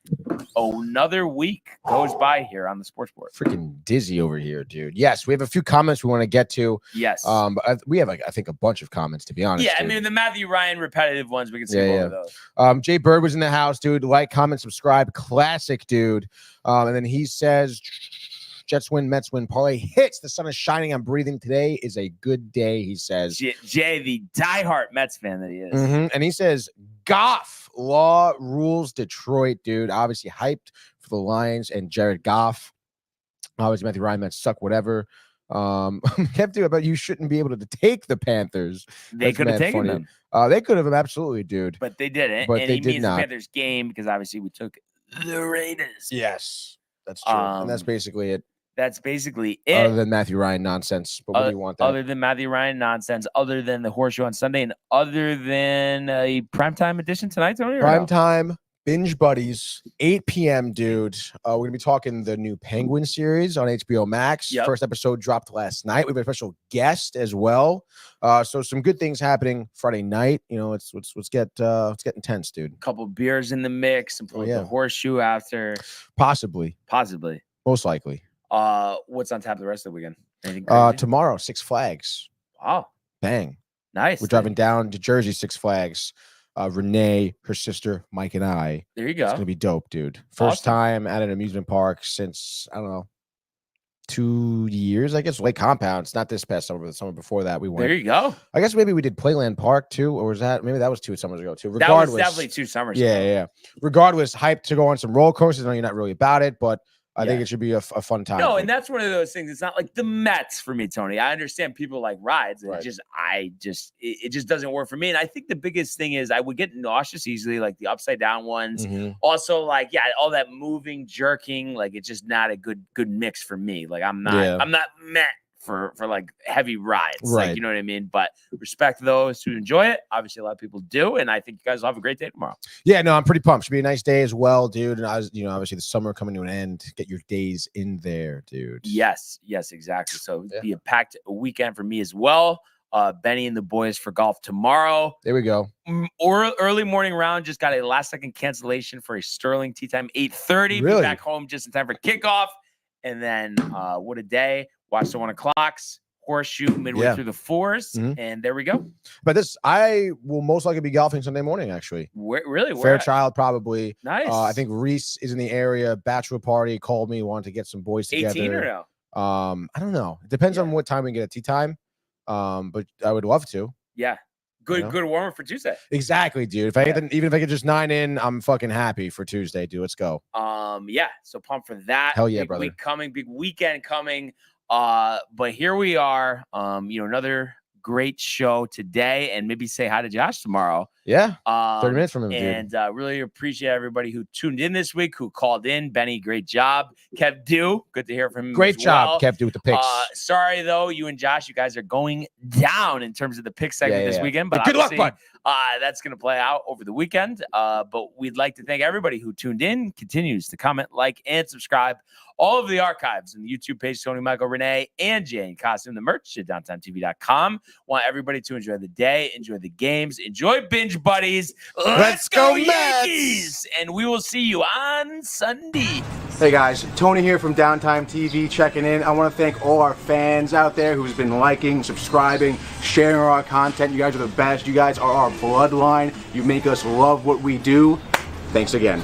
another week goes by here on the Sports Board.
Freaking dizzy over here, dude. Yes, we have a few comments we want to get to.
Yes.
But we have, I think, a bunch of comments, to be honest.
Yeah, I
dude.
mean, the Matthew Ryan repetitive ones, we can skip over those.
Jay Bird was in the house, dude. Like, comment, subscribe. Classic, dude. And then he says, Jets win, Mets win, parlay hits. The sun is shining. I'm breathing. Today is a good day, he says.
Jay, the diehard Mets fan that he is.
And he says, Goff, law rules Detroit, dude. Obviously hyped for the Lions and Jared Goff. Obviously, Matthew Ryan, Mets suck, whatever. Kept to about you shouldn't be able to take the Panthers.
They could have taken them.
They could have, absolutely, dude.
But they didn't.
But
and
they
he
did
means
not.
the Panthers game because obviously we took the Raiders.
Yes, that's true. And that's basically it.
That's basically it.
Other than Matthew Ryan nonsense. But what do you want?
Other than Matthew Ryan nonsense, other than the horseshoe on Sunday, and other than a primetime edition tonight, Tony?
Primetime binge buddies, 8 p.m., dude. We're going to be talking the new Penguin series on HBO Max.
Yep.
First episode dropped last night. We have a special guest as well. So some good things happening Friday night. You know, let's get intense, dude.
A couple beers in the mix and pull the horseshoe after.
Possibly. Most likely.
What's on tap the rest of the weekend? Anything crazy?
Tomorrow, Six Flags.
Wow.
Bang.
Nice.
We're driving down to Jersey, Six Flags. Renee, her sister, Mike, and I.
There you go.
It's gonna be dope, dude. First time at an amusement park since, I don't know, 2 years, I guess. Lake Compound. It's not this past summer, but the summer before that we went.
There you go.
I guess maybe we did Playland Park too, or was that maybe that was 2 summers ago too.
Regardless, that was definitely 2 summers ago.
Yeah. Regardless, hyped to go on some roller coasters. I know you're not really about it, but I think it should be a fun time.
No, and that's one of those things. It's not like the Mets for me, Tony. I understand people like rides, and
Right.
it just doesn't work for me. And I think the biggest thing is I would get nauseous easily, like the upside down ones.
Mhm.
Also, like all that moving, jerking, like it's just not a good mix for me. Like I'm not meant for like heavy rides.
Right.
Like, you know what I mean? But respect those who enjoy it. Obviously, a lot of people do, and I think you guys will have a great day tomorrow.
Yeah, no, I'm pretty pumped. Should be a nice day as well, dude. And I was, obviously the summer coming to an end. Get your days in there, dude.
Yes, exactly. So it'll be a packed weekend for me as well. Benny and the boys for golf tomorrow.
There we go.
Or early morning round, just got a last second cancellation for a Sterling tee time 8:30.
Really?
Be back home just in time for kickoff. And then what a day. Watch the 1 o'clocks, horseshoe midway through the 4s, and there we go.
But I will most likely be golfing Sunday morning, actually.
Really?
Fairchild, probably.
Nice.
I think Reese is in the area. Bachelor party called me, wanted to get some boys together.
18 or no?
I don't know. It depends on what time we get at tea time. But I would love to.
Yeah. Good warm-up for Tuesday.
Exactly, dude. Even if I get just 9 in, I'm fucking happy for Tuesday, dude. Let's go.
So pumped for that.
Hell yeah,
big
brother.
Week coming, big weekend coming. But here we are. Another great show today, and maybe say hi to Josh tomorrow.
Yeah, 30 minutes from him,
and
dude.
Really appreciate everybody who tuned in this week, who called in. Benny, great job. Kev Dew, good to hear from him.
Great job, Kev Dew, with the picks.
Sorry though, you and Josh, you guys are going down in terms of the pick segment this weekend. But
good luck, bud.
That's going to play out over the weekend. But we'd like to thank everybody who tuned in, continues to comment, like, and subscribe. All of the archives and the YouTube page, Tony, Michael, Renee, and Jane Costume, the merch at downtimetv.com. Want everybody to enjoy the day, enjoy the games, enjoy Binge Buddies. Let's go Yankees! And we will see you on Sunday.
Hey guys, Tony here from Downtime TV checking in. I want to thank all our fans out there who's been liking, subscribing, sharing our content. You guys are the best. You guys are our bloodline. You make us love what we do. Thanks again.